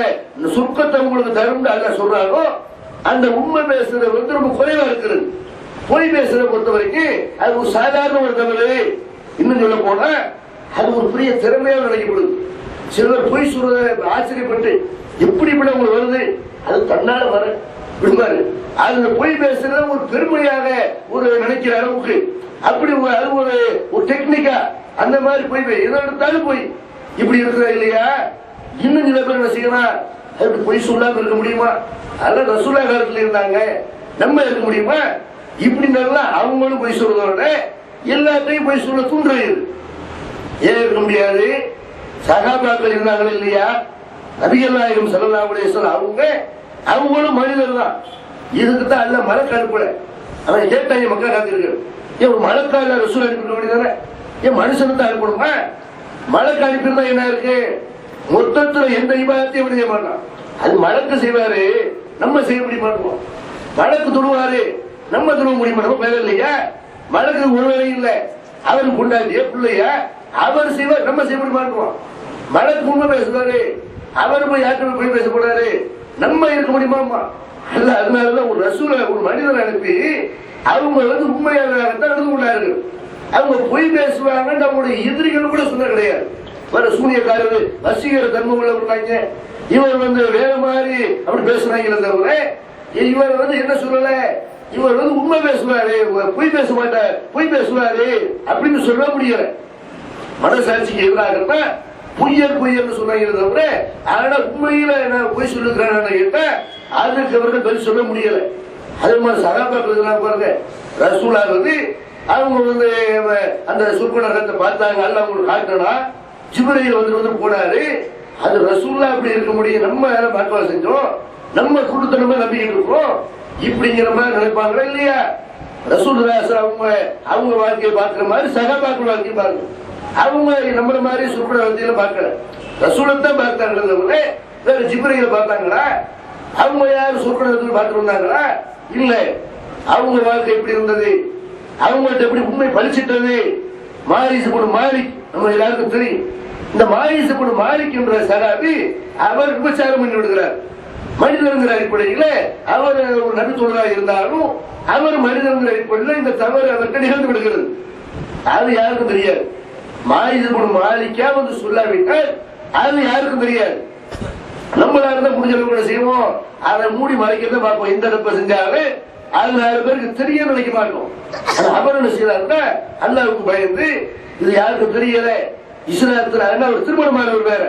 சுருக்கத்தை உங்களுக்கு தரும் அல்லாஹ் சொல்றாங்களோ, அந்த உண்மை பேசுறது ரொம்ப குறைவா இருக்கிறது. பொய் பேசுறத பொறுத்த வரைக்கும் அது ஒரு சாதாரண ஒரு தவறு. இன்னும் சொல்ல போனா அது ஒரு பெரிய திறமையாக நினைக்கப்படுது. சிலர் பொய் சொல்றத ஆச்சரியப்பட்டு எப்படி இப்படி உங்களுக்கு வருது, அது தன்னால வர விடுவாரு. அது பொய் பேசுறத ஒரு பெருமையாக ஒரு நினைக்கிற அளவுக்கு அப்படி அது ஒரு டெக்னிக்கா அந்த மாதிரி பொய் எதை எடுத்தாலும் போய் இப்படி இருக்கிற இல்லையா? இன்னும் சில பேர் என்ன செய்யலாம், அதுக்கு பொய் சொல்லாம இருக்க முடியுமா? அதெல்லாம் ரசூலா காலத்துல இருந்தாங்க, நம்ம இருக்க முடியுமா? இப்படி நல்லா அவங்களும் பொய் சொல்றதோட எல்லாத்தையும் பொய் சொல்ல தூண்டுறது ஏன் இருக்க முடியாது? சகாபாக்கள் இருந்தாங்க இல்லையா? நபிகள் நாயகம் ஸல்லல்லாஹு அலைஹி வஸல்லம் அவங்களும் மனிதர் தான். இதுக்கு தான் அல்ல மலக்கு அனுப்பல. அவன் கேட்டாங்க மக்கள் காத்திருக்கு, ஏன் ஒரு மலக்கால ரசூல் அனுப்பிட வேண்டியதானே, ஏன் மனுஷன் தான் அனுப்பணுமா? மலக்கு அனுப்பியிருந்தா என்ன இருக்கு? மொத்தத்துல எந்த இபாதத்தையும் செய்ய மாட்டான். அது மலக்கு செய்வாரு, நம்ம செய்ய முடிய மாட்டோம். மலக்கு தொழுவாரு, நம்ம தொழுவ முடியுமா? நம்ம பேர இல்லையா? மலக்கு ஒரு வேலை இல்லை, அவருக்கு கொண்டாடிய பிள்ளையா அவர் செய்வார், நம்ம செய்ய முடிய மாட்டோம். மலக்கு உண்மை பேசுவாரு, அவர் போய் யாருமே போய் பேச போறாரு, நம்ம இருக்க முடியுமா? அல்ல. அதனாலதான் ஒரு ரசூலை ஒரு மனிதர் அனுப்பி அவங்க உண்மையாகத்தான் நடந்து கொண்டார்கள். அவங்க பொய் பேசுவாங்க, நம்முடைய எதிரிகள் கூட சொன்ன கிடையாது. வர சூனியக்காரர் வசீகர தன்மை உள்ளவங்க, இவர் வேற மாதிரி அப்படி பேசுறாங்க தவிர இவர் என்ன சொல்லல, இவர் உண்மை பேசுவாரு, பொய் பேச மாட்டார், பொய் பேசுவாரு அப்படின்னு சொல்ல முடியல. மனசாட்சிக்கு எதிராக பொய்யர் பொய்யர்னு சொன்னாங்க தவிர ஆனா உண்மையில பொய் சொல்லுகிறான்னு கேட்டா அதுக்கு அவர்கள் பதில் சொல்ல முடியல. அதே மாதிரி சகாபாக்கள் பாருங்க, ரசூலா அவங்க அந்த சுர்பனகத்தை பார்த்தாங்க, அல்ல அவங்களுக்கு காட்டனா ஜிப்ரீல் வந்து போனாரு. அது ரசூல்லா அப்படி இருக்க முடியும், நம்ம பார்க்க செஞ்சோம், நம்ம குடுத்தனமா நம்பிக்கிட்டு இருக்கோம் இப்படிங்கிற மாதிரி நினைப்பாங்களா இல்லையா? ரசூலுல்லாஹி அவங்க வாழ்க்கையை பார்க்கிற மாதிரி சகாபாக்கள் வாழ்க்கையை பாருங்க. அவங்க நம்மள மாதிரி சுர்பன வந்தியில பார்க்கல, ரசூலத்தான் பார்த்தாங்க, வேற ஜிப்ரீல பார்த்தாங்களா? அவங்க யாரும் சுர்பனத்தில் பார்த்து வந்தாங்களா? இல்ல. அவங்க வாழ்க்கை எப்படி இருந்தது, அவங்கள்ட்ட எப்படி உண்மை பழிச்சிட்டது? மாரிஸ் இப்னு மாலிக் நம்ம எல்லாருக்கும் தெரியும். இந்த மாரிஸ் இப்னு மாலிக் என்ற சஹாபி அவர் விபச்சாரம் பண்ணி விடுகிறார். மனிதர்கள் அடிப்படையில் அவர் ஒரு நபி தோழராக இருந்தாலும் அவர் மனிதர்கள் அடிப்படையில் இந்த தவறு அவருக்கு நிகழ்ந்து விடுகிறது. அது யாருக்கும் தெரியாது. மாரிஸ் இப்னு மாலிக்கா சொல்லாவிட்டால் அது யாருக்கும் தெரியாது. நம்மளா இருந்தா முடிஞ்ச கூட செய்வோம், அதை மூடி மறைக்கிறத பார்ப்போம். எந்த தப்ப செஞ்சாலும் அது 4 பேருக்கு தெரிய நினைக்க மாட்டோம். அவர் என்ன செய்யறாருன்னா அல்லாஹ்வுக்கு பயந்து இது யாருக்கும் தெரியல. இஸ்லாத்துல அவர் திருமணமானவர் வேற,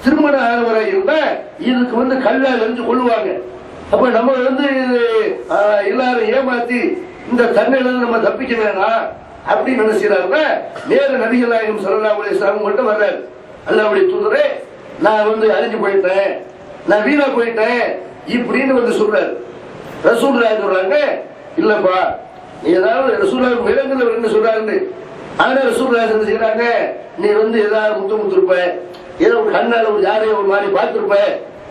திருமண ஆனவராக இருந்தா இதுக்கு கல்லால் எரிஞ்சு கொள்ளுவாங்க. அப்ப நம்ம எல்லாரும் ஏமாத்தி இந்த தன்னில நம்ம தப்பிக்க வேணாம் அப்படின்னு என்ன செய்யறாருன்னா நேர நபிகள் நாயகம் ஸல்லல்லாஹு அலைஹி வஸல்லம் கிட்ட வர்றாரு. அல்லாஹ்வுடைய தூதரே, நான் அழிஞ்சு போயிட்டேன், நான் வீணா போயிட்டேன் இப்படின்னு சொல்றாரு. ரசூலுல்லாஹி சொல்றாங்க, இல்லப்பா நீ ஏதாவது ரசூலுல்லாஹி விலங்குல என்ன சொல்றாரு. ஆனா ரசூலுல்லாஹி என்ன செய்யறாங்க, நீ ஏதாவது முத்து இருப்ப, ஏதோ ஒரு கண்ணால ஒரு யாரையும் ஒரு மாதிரி பார்த்திருப்ப,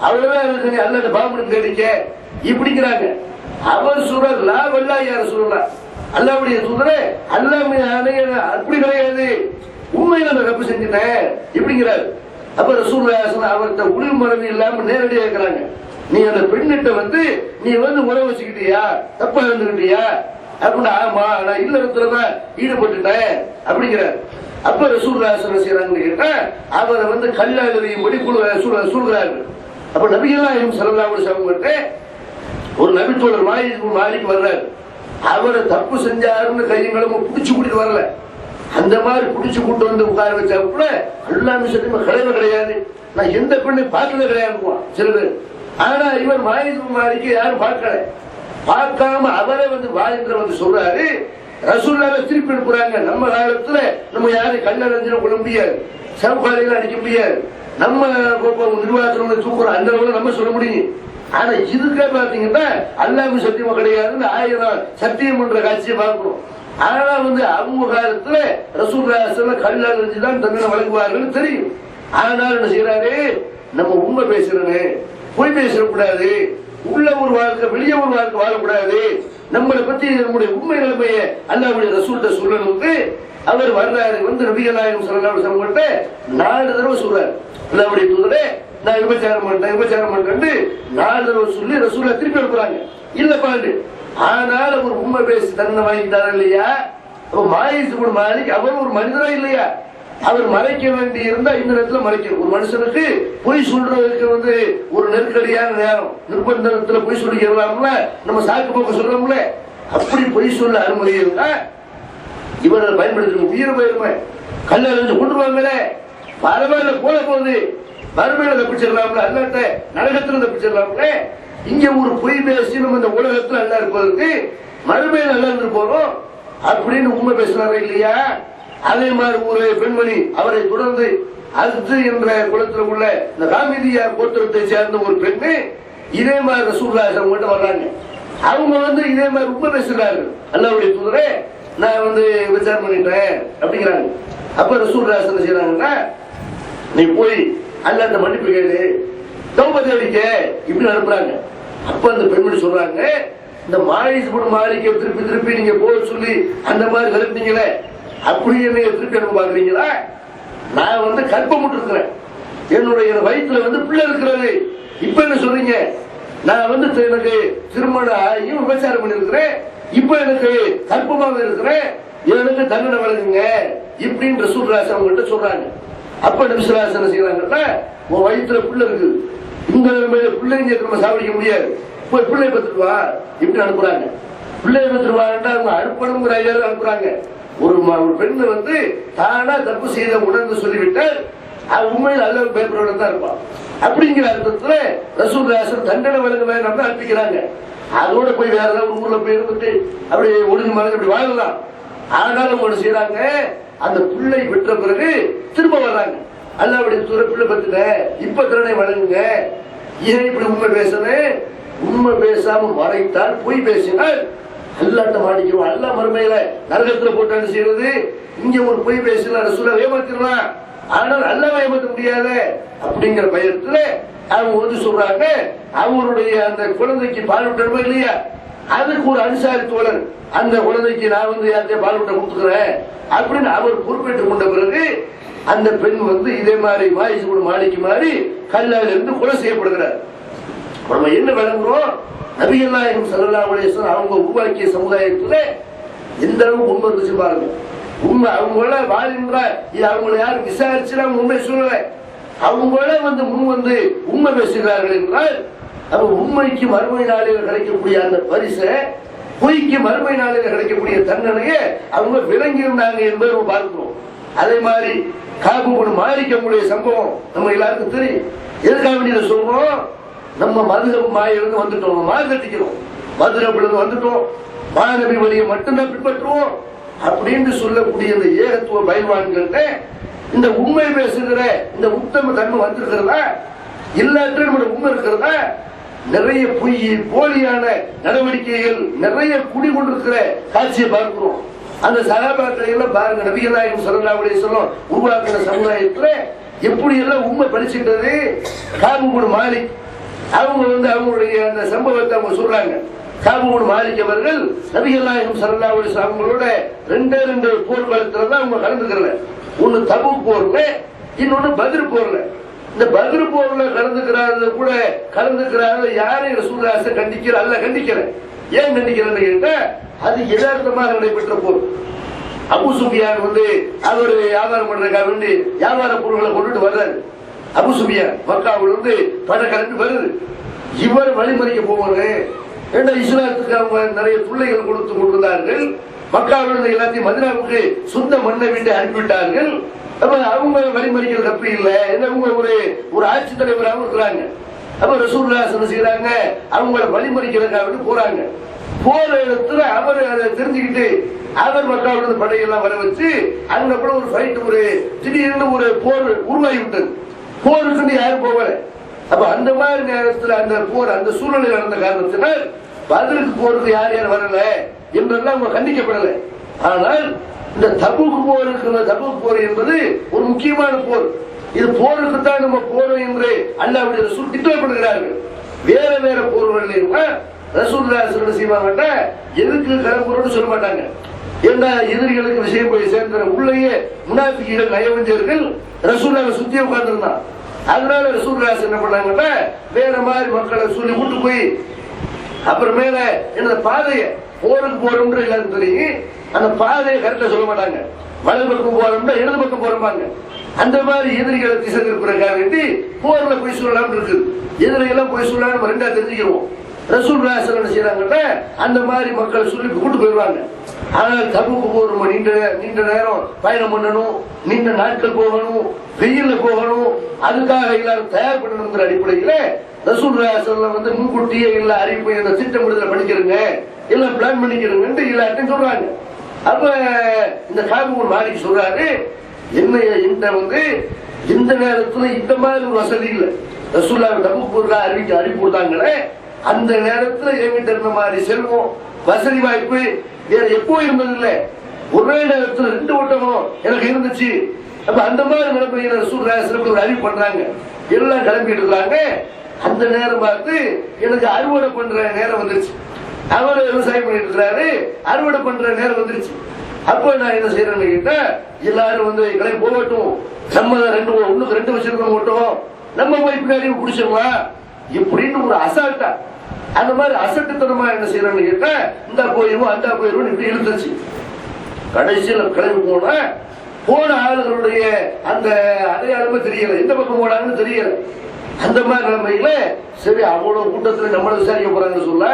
அவ்வளவுதான் இருக்கு, நீ அல்லாஹ்ட்ட பாவம் தேடிக்க இப்படிங்கிறாங்க. அவர் சொல்றாரு, லா வல்லாஹி யா ரசூலுல்லாஹ், அல்லாஹ்வுடைய தூதரே அல்லாஹ் அப்படி கிடையாது, உண்மையில நான் தப்பு செஞ்சுட்டேன் இப்படிங்கிறாரு. அப்ப ரசூலுல்லாஹி அவர்கிட்ட உளிவு மறைவு இல்லாம நேரடியாக இருக்கிறாங்க. நீ அந்த பெண்ணிட்ட வந்து நீ வந்து உறவு வச்சுக்கிட்டியா, தப்பா இருந்துக்கிட்டியா அப்படின்னு. ஆமா, நான் இல்லறத்துலதான் ஈடுபட்டுட்டேன் அப்படிங்கிறார். அப்ப ரசூலுல்லாஹி ஸல்லல்லாஹு அலைஹி வஸல்லம் கேட்டா அவரை வந்து கல்லால் எறியும்படி சொல்கிறார்கள். அப்ப நபிகள் ஸல்லல்லாஹு அலைஹி வஸல்லம் கிட்ட ஒரு நபித்தோழர் மாலிக் வர்றாரு. அவரை தப்பு செஞ்சாருன்னு கையங்களும் பிடிச்சு கூட்டிட்டு வரல. அந்த மாதிரி பிடிச்சு கூட்டு வந்து உட்கார வச்சா கூட அல்லாஹ் சத்தியமா கிடையாது, நான் எந்த பெண்ணை பார்த்தது கிடையாது சில பேர். ஆனா இவர் மாலிக்கு யாரும் பார்க்கல. பார்க்காம அவரை வந்து வாலிந்திர வந்து சொல்றாரு, ரசூலுல்லாஹை திருப்பி அனுப்புறாங்க. நம்ம காலத்துல நம்ம யாரும் கல்லறிஞ்சிட கொள்ள முடியாது, சவுகாரியில அடிக்க முடியாது, நம்ம நிர்வாகத்துல தூக்குறோம், அந்த அளவுக்கு நம்ம சொல்ல முடியும். ஆனா இதுக்கே பாத்தீங்கன்னா அல்லாஹ் சத்தியமா கிடையாதுன்னு 1000 சத்தியம் பண்ற காட்சியை பார்க்கிறோம். ஆனா வந்து அவங்க காலத்துல ரசூலுல்லாஹி கல்லால் எறிஞ்சுதான் தண்டனை வழங்குவார்கள் தெரியும். ஆனால் என்ன செய்யறாரு, நம்ம உண்மை பேசுறேன்னு பொய் பேசக்கூடாது, உள்ள ஒரு வாழ்க்கை வெளியே ஒரு வாழ்க்கை வாழக்கூடாது, நம்மளை பத்தி நம்முடைய உண்மை நிலைமையை அல்லாஹ்வுடைய ரசூல்கிட்ட சொல்லணும்னு அவர் வர்றாரு. வந்து நபிகள் நாயகம் ஸல்லல்லாஹு அலைஹி வஸல்லம் 4 தடவை சொல்றாரு, அல்லாஹ்வுடைய தூதரே நான் விபச்சாரம் பண்றேன் 4 தடவை சொல்லி ரசூலுல்லாஹ் திருப்பி அனுப்புறாங்க. இல்ல பாண்டு. ஆனால் அவர் உண்மை பேசி தன்னை வாங்கிட்டாரா இல்லையா? மாயிஸ் இப்னு மாலிக் அவர் ஒரு மனிதரா இல்லையா? அவர் மறைக்க வேண்டி இருந்தா இந்த நேரத்துல மறைக்க. ஒரு மனுஷனுக்கு பொய் சொல்றதுக்கு வந்து ஒரு நெருக்கடியான நேரம், நிர்பந்தத்துல பொய் சொல்லிக்கலாம்ல, நம்ம சாக்கு போக்க சொல்றோம்ல, அப்படி பொய் சொல்ல அனுமதி இருந்தா இவரை பயன்படுத்த உயிர் பயிருமை கல்ல கொண்டுருவாங்களே, பரவாயில்ல போல போகுது, மறுமையில தப்பிச்சிடலாம்ல, அல்லாட்ட நரகத்துல தப்பிச்சிடலாம்ல. இங்க ஒரு பொய் பேசி நம்ம இந்த உலகத்துல நல்லா இருப்பதற்கு மறுமையில நல்லா இருந்து போறோம் அப்படின்னு உண்மை பேசுறாரு இல்லையா? அதே மாதிரி ஒரு பெண்மணி அவரை தொடர்ந்து அர்து என்ற குளத்தில் உள்ள இந்த காமிதியா கோத்திரத்தை சேர்ந்த ஒரு பெண்ணு இதே மாதிரி ரசூலுல்லாஹி ஸல்லல்லாஹு அலைஹி வஸல்லம் வர்றாங்க. அவங்க வந்து இதே மாதிரி உண்மை பேசுறாரு, அல்லாஹ்வுடைய தூதரே நான் வந்து விசாரணை பண்ணிட்டேன் அப்படிங்கிறாங்க. அப்ப ரசூலுல்லாஹி ஸல்லல்லாஹு அலைஹி வஸல்லம் செய்யறாங்கன்னா, நீ போய் அல்லாஹ்ட்ட மன்னிப்பு கேளு, தௌபா தேடிக்க இப்படி அனுப்புறாங்க. அப்ப அந்த பெண்மணி சொல்றாங்க, இந்த மாயிஸ் இப்னு மாலிக்கை திருப்பி நீங்க போக சொல்லி அந்த மாதிரி விரட்டினீங்களே, அப்படி என்னைய திருப்பி அனுப்ப பாக்குறீங்களா? நான் வந்து கற்பமுட்டு இருக்கிறேன், என்னுடைய வயிற்றுல வந்து பிள்ளை இருக்கிறது, இப்ப என்ன சொல்றீங்க? நான் வந்து எனக்கு திருமணம் ஆகி விபச்சாரம் பண்ணி இருக்கிறேன், இப்ப எனக்கு கற்பமாக இருக்கிறேன், எனக்கு தண்டனை வழங்குங்க இப்படின்னு ரசூலுல்லாஹி அவங்கள்ட்ட சொல்றாங்க. அப்ப நபி ஸல்லல்லாஹு அலைஹி வஸல்லம் செய்யறாங்கன்னா, உன் வயிற்றுல பிள்ளை இருக்குது, இந்த பிள்ளைங்க நம்ம சாப்பிட முடியாது, போய் பிள்ளை பெற்றுட்டு வா இப்படி அனுப்புறாங்க. பிள்ளை பெற்றுட்டு வாண்டா அவங்க அனுப்பணுங்கிற ஐடியாவில் அனுப்புறாங்க. ஒரு பெண்ணு வந்து தானா தப்பு செய்த உணர்ந்து சொல்லிவிட்டால் அது உண்மையில் அல்ல பேப்பரோட தான் இருப்பான். அப்படிங்கிற அர்த்தத்துல ரசூலுல்லாஹி தண்டனை வழங்க வேண்டாம் தான் அனுப்பிக்கிறாங்க. அதோட போய் வேற ஏதாவது ஊர்ல போய் இருந்துட்டு அப்படியே ஒழுங்கு மறைஞ்சு அப்படி வாழலாம். ஆனாலும் ஒண்ணு செய்யறாங்க, அந்த பிள்ளை பெற்ற பிறகு திரும்ப வர்றாங்க, அல்லாஹ்வுடைய தூதரே பிள்ளை பெற்றுல இப்ப தண்டனை வழங்குங்க, ஏன் இப்படி உண்மை பேசுறேன்? உண்மை பேசாம மறைத்தால் பொய் பேசினால் அல்லாஹ்ட்ட மாட்டிக்குவோம், அல்லாஹ் மறுமையில நரகத்துல போட்டு செய்யறது. இங்க ஒரு பொய் பேசலாம், ரசூலை ஏமாத்திடலாம், ஆனால் அல்லாஹ் ஏமாத்த முடியாத அப்படிங்கிற பயத்துல அவங்க வந்து சொல்றாங்க, அவருடைய அந்த குழந்தைக்கு பால் விட்டணுமா இல்லையா, அதுக்கு ஒரு அன்சாரி தோழர் அந்த குழந்தைக்கு நான் வந்து யார்கிட்ட பால் விட்ட கொடுத்துக்கிறேன் அப்படின்னு அவர் பொறுப்பேற்றுக் கொண்ட பிறகு அந்த பெண் வந்து இதே மாதிரி மாயிஸ் இப்னு மாலிக் மாதிரி கல்லால் இருந்து கொலை செய்யப்படுகிறார். நம்ம என்ன விளங்குறோம்? நபிகள் நாயகம் ஸல்லல்லாஹு அலைஹி வஸல்லம் அவங்க உருவாக்கிய சமுதாயத்துல எந்த அளவுக்கு உண்மை இருந்துச்சு பாருங்க. உண்மை அவங்கள வாழ்கின்ற இது அவங்களை யாரும் விசாரிச்சு அவங்க உண்மை சொல்லல, அவங்கள வந்து முன் வந்து உண்மை பேசுகிறார்கள் என்றால் அவங்க உண்மைக்கு மறுமை நாளில் கிடைக்கக்கூடிய அந்த பரிசை, பொய்க்கு மறுமை நாளில் கிடைக்கக்கூடிய தண்டனையை அவங்க விளங்கி இருந்தாங்க என்பதை நம்ம பார்க்கிறோம். அதே மாதிரி காபு இப்னு மாலிக் அவங்களுடைய சம்பவம் நம்ம எல்லாருக்கும் தெரியும். எதுக்காக வேண்டியதை சொல்றோம்? நம்ம மதுஹப் மாயிலிருந்து வந்துட்டோம், மாறு கட்டிக்கிறோம், மதுஹப்ல வந்துட்டோம், மாநபி வழியை மட்டும்தான் பின்பற்றுவோம் அப்படின்னு சொல்லக்கூடிய இந்த ஏகத்துவ பயில்வான்கள்ட்ட இந்த உண்மை பேசுகிற இந்த உத்தம தன்மை வந்திருக்கிறதா? எல்லாத்தையும் நம்முடைய உண்மை இருக்கிறதா? நிறைய பொய் போலியான நடவடிக்கைகள் நிறைய குடிகொண்டிருக்கிற காட்சியை பார்க்கிறோம். அந்த சகாபாக்களை எல்லாம் பாருங்க, நபிகள் நாயகம் ஸல்லல்லாஹு அலைஹி வஸல்லம் உருவாக்கின சமுதாயத்துல எப்படி எல்லாம் உண்மை படிச்சுட்டது. காபு இப்னு மாலிக் அவங்க வந்து அவங்களுடைய அந்த சம்பவத்தை அவங்க சொல்றாங்க. காபு இப்னு மாலிக் அவர்கள் நபிகள் நாயகம் ஸல்லல்லாஹு அலைஹி வஸல்லம் அவங்களோட 2 போர் களத்துல தான் அவங்க கலந்துக்கிறல. ஒன்னு தபூக் போர்ல, இன்னொன்னு பத்ர் போர்ல. இந்த பத்ர் போர்ல கலந்துக்கிறாரு கூட கலந்துக்கிறாரு யாரையும் ரசூலுல்லாஹி கண்டிக்கிற அல்ல கண்டிக்கிறேன். ஏன் கண்டிக்கிறேன்னு கேட்டா அது யதார்த்தமாக நடைபெற்ற போர். அபு சுஃபியான் அவர் வியாபாரம் பண்றதுக்காக வேண்டி வியாபார பொருட்களை கொண்டுட்டு வர்றாரு. அபு சுஃபியான் மக்காவில் பணம் கிளம்பி வருது. இவர் வழிமறிக்க போவாரு. ஏன்னா இஸ்லாத்துக்கு அவங்க நிறைய பிள்ளைகள் கொடுத்து கொண்டிருந்தார்கள். மக்காவில் எல்லாத்தையும் மதீனாவுக்கு சொந்த மண்ணை விட்டு அனுப்பிவிட்டார்கள். அவங்க வழிமறிக்கிறது தப்பு இல்லை. அவங்க ஒரு ஆட்சி தலைவராகவும் இருக்கிறாங்க. அப்ப ரசூலுல்லாஹி என்ன செய்யறாங்க, அவங்கள வழிமறிக்கிறதுக்காக போறாங்க. போற இடத்துல அவர் அதை தெரிஞ்சுக்கிட்டு அவர் மக்காவிலிருந்து படையெல்லாம் வர வச்சு அங்க கூட ஒரு ஃபைட் திடீர்னு ஒரு போர் உருவாகி விட்டது. போருக்கு யாரும் போகல. அப்ப அந்த மாதிரி நேரத்தில் அந்த போர் அந்த சூழ்நிலை நடந்த காரணத்தினால் பதிலுக்கு போருக்கு யார் யார் வரல என்றெல்லாம் அவங்க கண்டிக்கப்படல. ஆனால் இந்த தபூக் போர் என்பது ஒரு முக்கியமான போர். இது போருக்கு தான் நம்ம போறோம் என்று அல்லாஹ்வுடைய ரசூல் டிக்ளேர் பண்ணுகிறார்கள். வேற வேற போர்கள் ரசூலுல்லாஹி செய்வாங்க, எதுக்கு கிளம்புறோம்னு சொல்ல மாட்டாங்க. ஏன்னா எதிரிகளுக்கு விஷயம் போய் சேர்ந்த உள்ளேயே முனாஃபிக்குகள் நயவஞ்சர்கள் ரசூலுல்லாஹி சுத்தி உட்கார்ந்துருந்தான். அதனால ரசூலுல்லாஹி என்ன பண்ணாங்கன்னா வேற மாதிரி மக்களை சொல்லி கூட்டு போய் அப்புறமேல என்ன பாதையை போருக்கு போறோம்ன்ற எல்லாரும் தெரியும். அந்த பாதையை கரெக்டா சொல்ல மாட்டாங்க. வலது பக்கம் போறோம்னா இடது பக்கம் போறோம்பாங்க. அந்த மாதிரி எதிரிகளை திசை திருப்புறதுக்காக வேண்டி போர்ல போய் சொல்லலாம் இருக்குது. எதிரிகளாம் போய் சொல்லலாம் நம்ம ரெண்டா தெரிஞ்சுக்கிறோம். ரசூலுல்லாஹி என்ன செய்யறாங்கன்னா அந்த மாதிரி மக்களை சொல்லி கூட்டு போயிடுவாங்க. ஆனால் தபூக்கு போறோம், நீண்ட நேரம் பயணம் பண்ணணும், நீண்ட நாட்கள் போகணும், வெயில்ல போகணும், அதுக்காக எல்லாரும் தயார் பண்ணணுங்கிற அடிப்படையில ரசூலுல்லாஹி முன்கூட்டியே எல்லா அறிவிப்பு இந்த திட்டமிடுதலை பண்ணிக்கிறங்க, எல்லாம் பிளான் பண்ணிக்கிறங்க எல்லாத்தையும் சொல்றாங்க. அப்ப இந்த காபூல் மாலிக் சொல்றாரு, என்ன இந்த நேரத்துல இந்த மாதிரி ஒரு வசதி இல்லை. ரசூலுல்லாஹி தபூக்கு அறிவிப்பு கொடுத்தாங்களே அந்த நேரத்துல என்கிட்ட இருந்த மாதிரி செல்வம் வசதி வாய்ப்பு வேற எப்போ இருந்ததில்லை. ஒரே நேரத்தில் 2 ஓட்டமும் எனக்கு இருந்துச்சு. அப்ப அந்த மாதிரி நிலைமையில ரசூலுல்லாஹி ஒரு அறிவு பண்றாங்க, எல்லாம் கிளம்பிட்டு இருக்காங்க. அந்த நேரம் பார்த்து எனக்கு அறுவடை பண்ற நேரம் வந்துருச்சு. அவர் விவசாயம் பண்ணிட்டு இருக்கிறாரு, அறுவடை பண்ற நேரம் வந்துருச்சு. அப்ப நான் என்ன செய்யறேன்னு கேட்டா எல்லாரும் கிளம்பி போகட்டும், நம்ம ஒண்ணுக்கு 2 வச்சிருக்கோம் ஓட்டம், நம்ம போய் பின்னாடி குடிச்சிடலாம் இப்படின்னு ஒரு அசால்ட்டா அந்த மாதிரி அசட்டுத்தனமா என்ன செய்யறேன்னு கேட்டா இந்த போயிருவோம் அந்த போயிருவோம் இப்படி இழுத்துச்சு. கடைசியில் கிளம்பி போன ஆளுகளுடைய அந்த அடையாளமே தெரியல, எந்த பக்கம் போனாங்கன்னு தெரியல. அந்த மாதிரி நிலைமையில சரி அவ்வளவு கூட்டத்தில் நம்மள விசாரிக்க போறாங்கன்னு சொல்ல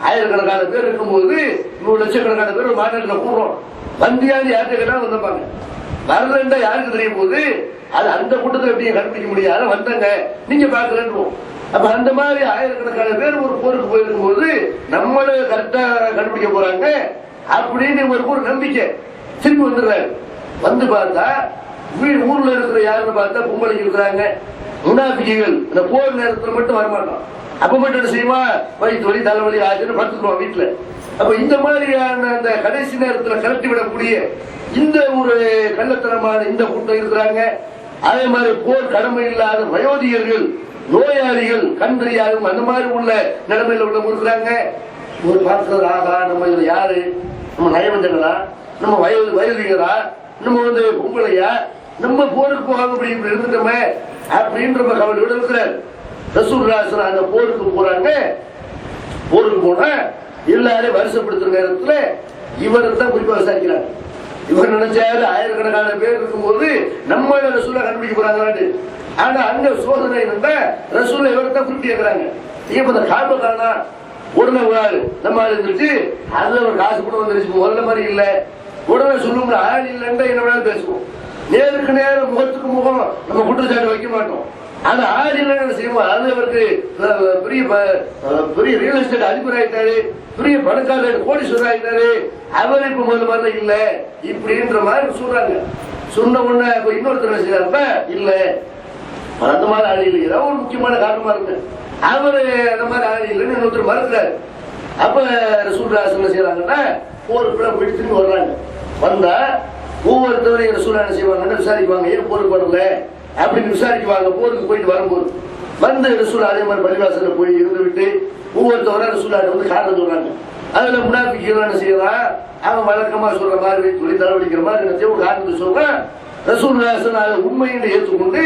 ஆயிரக்கணக்கான பேர் இருக்கும்போது 100 லட்சக்கணக்கான பேர் மாநிலத்தில் கூடுறோம். வந்தியாவது யார்கிட்ட கேட்டா வந்தப்பாங்க, வரலண்டா யாருக்கு தெரியும் போது அது அந்த கூட்டத்தில் எப்படி கண்டுபிடிக்க முடியாது, வந்தாங்க நீங்க பாக்கலன்றோம். அப்ப அந்த மாதிரி ஆயிரக்கணக்கான பேர் ஒரு போருக்கு போயிருக்கும் போது நம்மள கரெக்டா கண்டுபிடிக்க போறாங்க அப்படின்னு ஒரு நம்பிக்கை. திரும்பி வந்துடுறாரு. வந்து பார்த்தா ஊர்ல இருக்கிற யாருன்னு பார்த்தா பொம்பளைக்கு இருக்கிறாங்க, முனாஃபிக்குகள். அந்த போர் நேரத்தில் மட்டும் வரமாட்டோம். அப்ப மட்டும் என்ன செய்யுமா, வயிற்று வலி தலைவலி ஆச்சுன்னு படுத்துக்குவோம் வீட்டுல. அப்ப இந்த மாதிரியான அந்த கடைசி நேரத்தில் கலட்டி விடக்கூடிய இந்த ஒரு கள்ளத்தனமான இந்த கூட்டம் இருக்கிறாங்க. அதே மாதிரி போர் கடமை இல்லாத வயோதிகர்கள், நோயாளிகள், கண் தெரியாதும் அந்த மாதிரி உள்ள நிலைமையில உள்ளவங்க இருக்கிறாங்க. ஒரு பார்க்கிறது ஆகா நம்ம இதுல யாரு, நம்ம நயவஞ்சங்களா, நம்ம வயதிகளா, நம்ம பொம்பளையா, நம்ம போருக்கு போகாம இப்படி இருந்துட்டோமே அப்படின்ற கவலையோட இருக்கிறார். ரசூலுல்லாஹி அந்த போருக்கு போறாங்க. போருக்கு போனா எல்லாரையும் வருஷப்படுத்துற நேரத்துல இவரை தான் குறிப்பா விசாரிக்கிறார். இவர் நினைச்சாரு ஆயிரக்கணக்கான பேர் இருக்கும்போது நம்ம ரசூலை கண்டுபிடிக்க போறாங்க. ஆனா அங்க சோதனை ரசூலை இவரை தான் குறிப்பிட்டு கேட்கிறாங்க. இப்ப காப காணா உடனே ஒரு ஆளு நம்ம ஆள் இருந்துச்சு, அதுல ஒரு காசு கூட வந்துருச்சு. முதல்ல மாதிரி இல்ல, உடனே சொல்லுங்க ஆள் இல்லைன்னா என்ன வேணாலும் பேசுவோம். நேருக்கு நேரம் முகத்துக்கு முகம் நம்ம குற்றச்சாட்டு வைக்க மாட்டோம். ஆனா ஆள் இல்லைன்னு செய்வோம். அது அவருக்கு பெரிய ரியல் எஸ்டேட் அதிபர் ஆயிட்டாரு, பெரிய பணக்காரர் கோடீஸ்வரர் ஆயிட்டாரு, அவர் இப்ப முதல்ல மாதிரி இல்ல இப்படின்ற மாதிரி சொல்றாங்க. சொன்ன உடனே இன்னொருத்தர் செய்யறாருப்ப இல்ல அந்த மாதிரி ஆள் இல்லை, ஏதாவது ஒரு முக்கியமான காரணமா இருக்கு, அவரு அந்த மாதிரி ஆள் இல்லைன்னு இன்னொருத்தர் மறுக்கிறாரு. அப்ப ரசூலுல்லாஹி என்ன செய்யறாங்கன்னா போருக்குள்ள போயிட்டு திரும்பி வர்றாங்க. வந்தா ஒவ்வொருத்தவரையும் ரசூலுல்லாஹி என்ன செய்வாங்கன்னா விசாரிக்குவாங்க, ஏன் போருக்கு வரல அப்படின்னு விசாரிக்குவாங்க. போருக்கு போயிட்டு வரும்போது வந்து ரசூலுல்லாஹி அதே மாதிரி பள்ளிவாசல்ல போய் இருந்து விட்டு ஒவ்வொருத்தவரை ரசூலுல்லாஹி காரணம் சொல்றாங்க. அதுல முனாஃபிக்குகள் என்ன செய்யலாம், அவன் வழக்கமா சொல்ற மாதிரி சொல்லி தலைவலிக்கிற மாதிரி ஒரு காரணத்தை சொல்றான். ரசூலுல்லாஹி உண்மை என்று ஏற்றுக்கொண்டு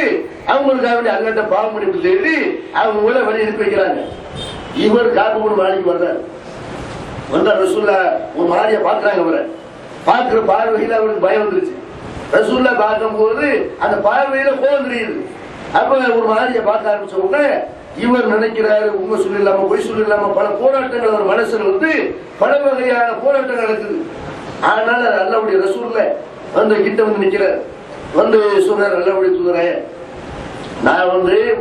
அவங்களுக்காக வேண்டிய அல்லாஹ்ட்ட பாவ மன்னிப்பு தேடி அவங்க வழி அனுப்பி வைக்கிறாங்க. இவர் காபூல் மாலிக் வர்றார். வந்தா ரசூல்லா ஒரு மாதிரியா பாக்குறாங்க. அவரை பார்க்கிற பார்வையில அவருக்கு பயம் வந்துருச்சு. ரசூல்லா பார்க்கும் போது அந்த பார்வையில கோபம் தெரியுது. அப்ப ஒரு மாதிரியா பார்க்க ஆரம்பிச்ச உடனே இவர் நினைக்கிறாரு, உண்மை சொல்லிடலாம பொய் சொல்லிடலாம, பல போராட்டங்கள் அவர் மனசுல பல வகையான போராட்டங்கள் நடக்குது. அதனால அல்லாஹ்வுடைய ரசூல்ல வந்து கிட்ட வந்து நிக்கிறார். வந்து சொல்றாரு, அல்லாஹ்வுடைய தூதரே, நான்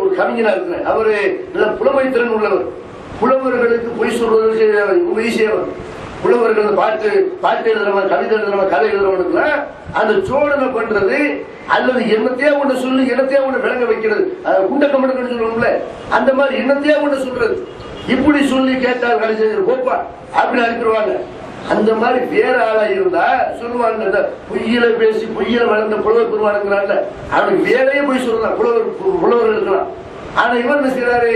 ஒரு கவிஞனா இருக்கிறேன். அவரு நல்ல புலமை திறன் உள்ளவர். புலவர்களுக்கு பொய் சொல்றதுக்கு ஈஸியா வரும். புலவர்கள் பாட்டு எழுதுறவன், கவிதை எழுதுறவன், கதை எழுதுறவனுக்கு அந்த சோழனை பண்றது அல்லது என்னத்தையா ஒண்ணு சொல்லி என்னத்தையா ஒண்ணு விளங்க வைக்கிறது, குண்ட கமெண்ட் சொல்லுவோம்ல, அந்த மாதிரி என்னத்தையா ஒண்ணு சொல்றது. இப்படி சொல்லி கேட்டால் கடைசி கோப்பா அப்படி அனுப்பிடுவாங்க. அந்த மாதிரி வேற ஆளா இருந்தா சொல்லுவாங்க, பொய்யில பேசி பொய்யில வளர்ந்த புலவர் பெருமானுங்கிறான்ல, அவனுக்கு வேலையே போய் சொல்லலாம், புலவர் இருக்கலாம். ஆனா இவர் என்ன செய்யறாரு,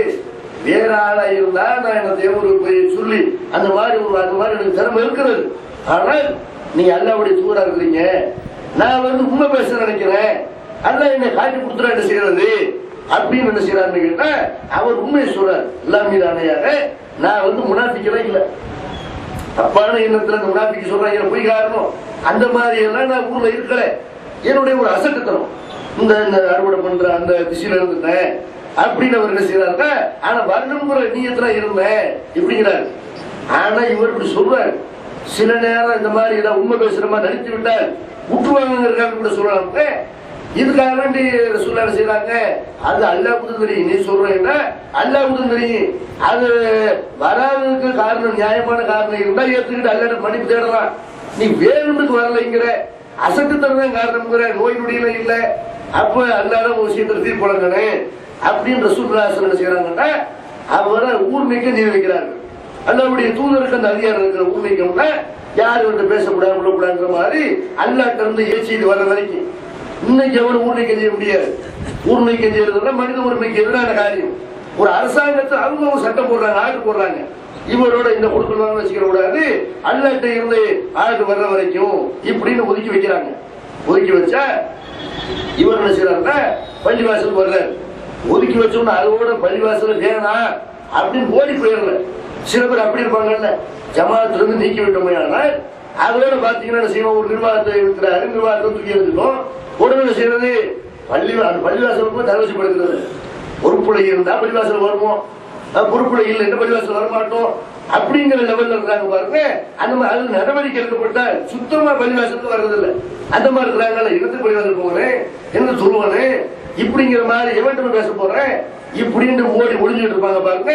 வேற ஆளா இருந்தா நான் என்ன போய் சொல்லி அந்த மாதிரி எனக்கு திறமை இருக்கிறது. ஆனால் நீங்க அல்லாஹ்வுடைய தூதரா இருக்கிறீங்க, நான் உண்மை பேச நினைக்கிறேன், அல்லாஹ் என்னை காட்டி கொடுத்துறா என்ன செய்யறது அப்படின்னு என்ன செய்யறாருன்னு கேட்டா அவர் உண்மையை சொல்றாரு. எல்லாம் மீது ஆணையாக நான் முனாஃபிக்கலாம் இல்ல, தப்பான எண்ணத்துல அந்த முனாஃபிக்கு சொல்றாங்க பொய் காரணம் அந்த மாதிரி எல்லாம் நான் ஊர்ல இருக்கல. என்னுடைய ஒரு அசட்டுத்தனம், இந்த அறுவடை பண்ற அந்த திசையில இருந்துட்டேன் அப்படின்னு அவர் என்ன செய்யறாருன்னா, ஆனா வரணுங்கிற நீயத்துல இருந்தேன் இப்படிங்கிறாரு. ஆனா இவர் இப்படி சொல்றாரு. சில நேரம் இந்த மாதிரி ஏதாவது உண்மை பேசுற மாதிரி நடித்து விட்டால் விட்டுவாங்க கூட சொல்லலாம். இதுக்காக வேண்டி சொல்ல செய்யறாங்க, அது அல்லாஹ்வுக்கு தெரியும். நீ சொல்றீங்கன்னா அல்லாஹ்வுக்கு தெரியும். அது வராததுக்கு காரணம் நியாயமான காரணம் இருந்தா ஏத்துக்கிட்டு அல்லாஹ்ட்ட மன்னிப்பு தேடலாம். நீ வேணும்னு வரலைங்கிற அசட்டுத்தனம் காரணம்ங்கிற நோய் நொடியில இல்ல, அப்ப அல்லாஹ் ஒரு விஷயத்தை தீர்ப்பழங்கனே அப்படின்னு ரசூலுல்லாஹி என்ன செய்யறாங்கன்னா அவரை ஊர் நீக்கம் செய்ய வைக்கிறார்கள். அல்லாஹ்வுடைய தூதருக்கு அந்த அதிகாரம் இருக்கிற ஊர் நீக்கம்னா யாரு பேசக்கூடாது விடக்கூடாதுங்கிற மாதிரி அல்லாஹ்ட்ட இருந்து ஏசிட்டு வர வரைக்கும் இன்னைக்கு அவரு ஊர் நீக்கம் செய்ய முடியாது. ஊர் நீக்கம் செய்யறதுனா மனித உரிமைக்கு எதிரான காரியம். ஒரு அரசாங்கத்தை அவங்க சட்டம் போடுறாங்க, ஆர்டர் போடுறாங்க, இவரோட இந்த கொடுக்கணும் வச்சுக்கிற கூடாது, அல்லாஹ்ட்ட இருந்து ஆர்டர் வர்ற வரைக்கும் இப்படின்னு ஒதுக்கி வைக்கிறாங்க. ஒதுக்கி வச்சா இவர் என்ன செய்யறாருன்னா பள்ளிவாசல் வர்றாரு. ஒதுக்கி வச்சோம்னா அதோட பள்ளிவாசல் வேணாம் அப்படின்னு ஓடி போயிடல. சில பேர் அப்படி இருப்பாங்கல்ல, ஜமாத்துல இருந்து நீக்கி விட்டோமே. ஆனால் அதோட பாத்தீங்கன்னா ஒரு நிர்வாகத்தை இருக்கிறாரு, நிர்வாகத்தை தூக்கி எடுத்துக்கோம். உடனே செய்யறது பள்ளிவாசலுக்கும் தரவசப்படுகிறது. பொறுப்புலை இருந்தா பள்ளிவாசல் வருவோம், பொறுப்புலை இல்லைன்னா பள்ளிவாசல் வரமாட்டோம் அப்படிங்கிற லெவல்ல இருக்காங்க பாருங்க. அந்த மாதிரி நடவடிக்கை எடுக்கப்பட்டா சுத்தமா பள்ளிவாசலுக்கு வர்றதில்லை. அந்த மாதிரி இருக்கிறாங்கல்ல, இடத்து பள்ளிவாசல் போகிறேன் என்ன சொல்லுவானே இப்படிங்கிற மாதிரி எவன்ட்டு பேச போறேன் இப்படின்னு ஓடி ஒளிஞ்சுட்டு இருப்பாங்க பாருங்க.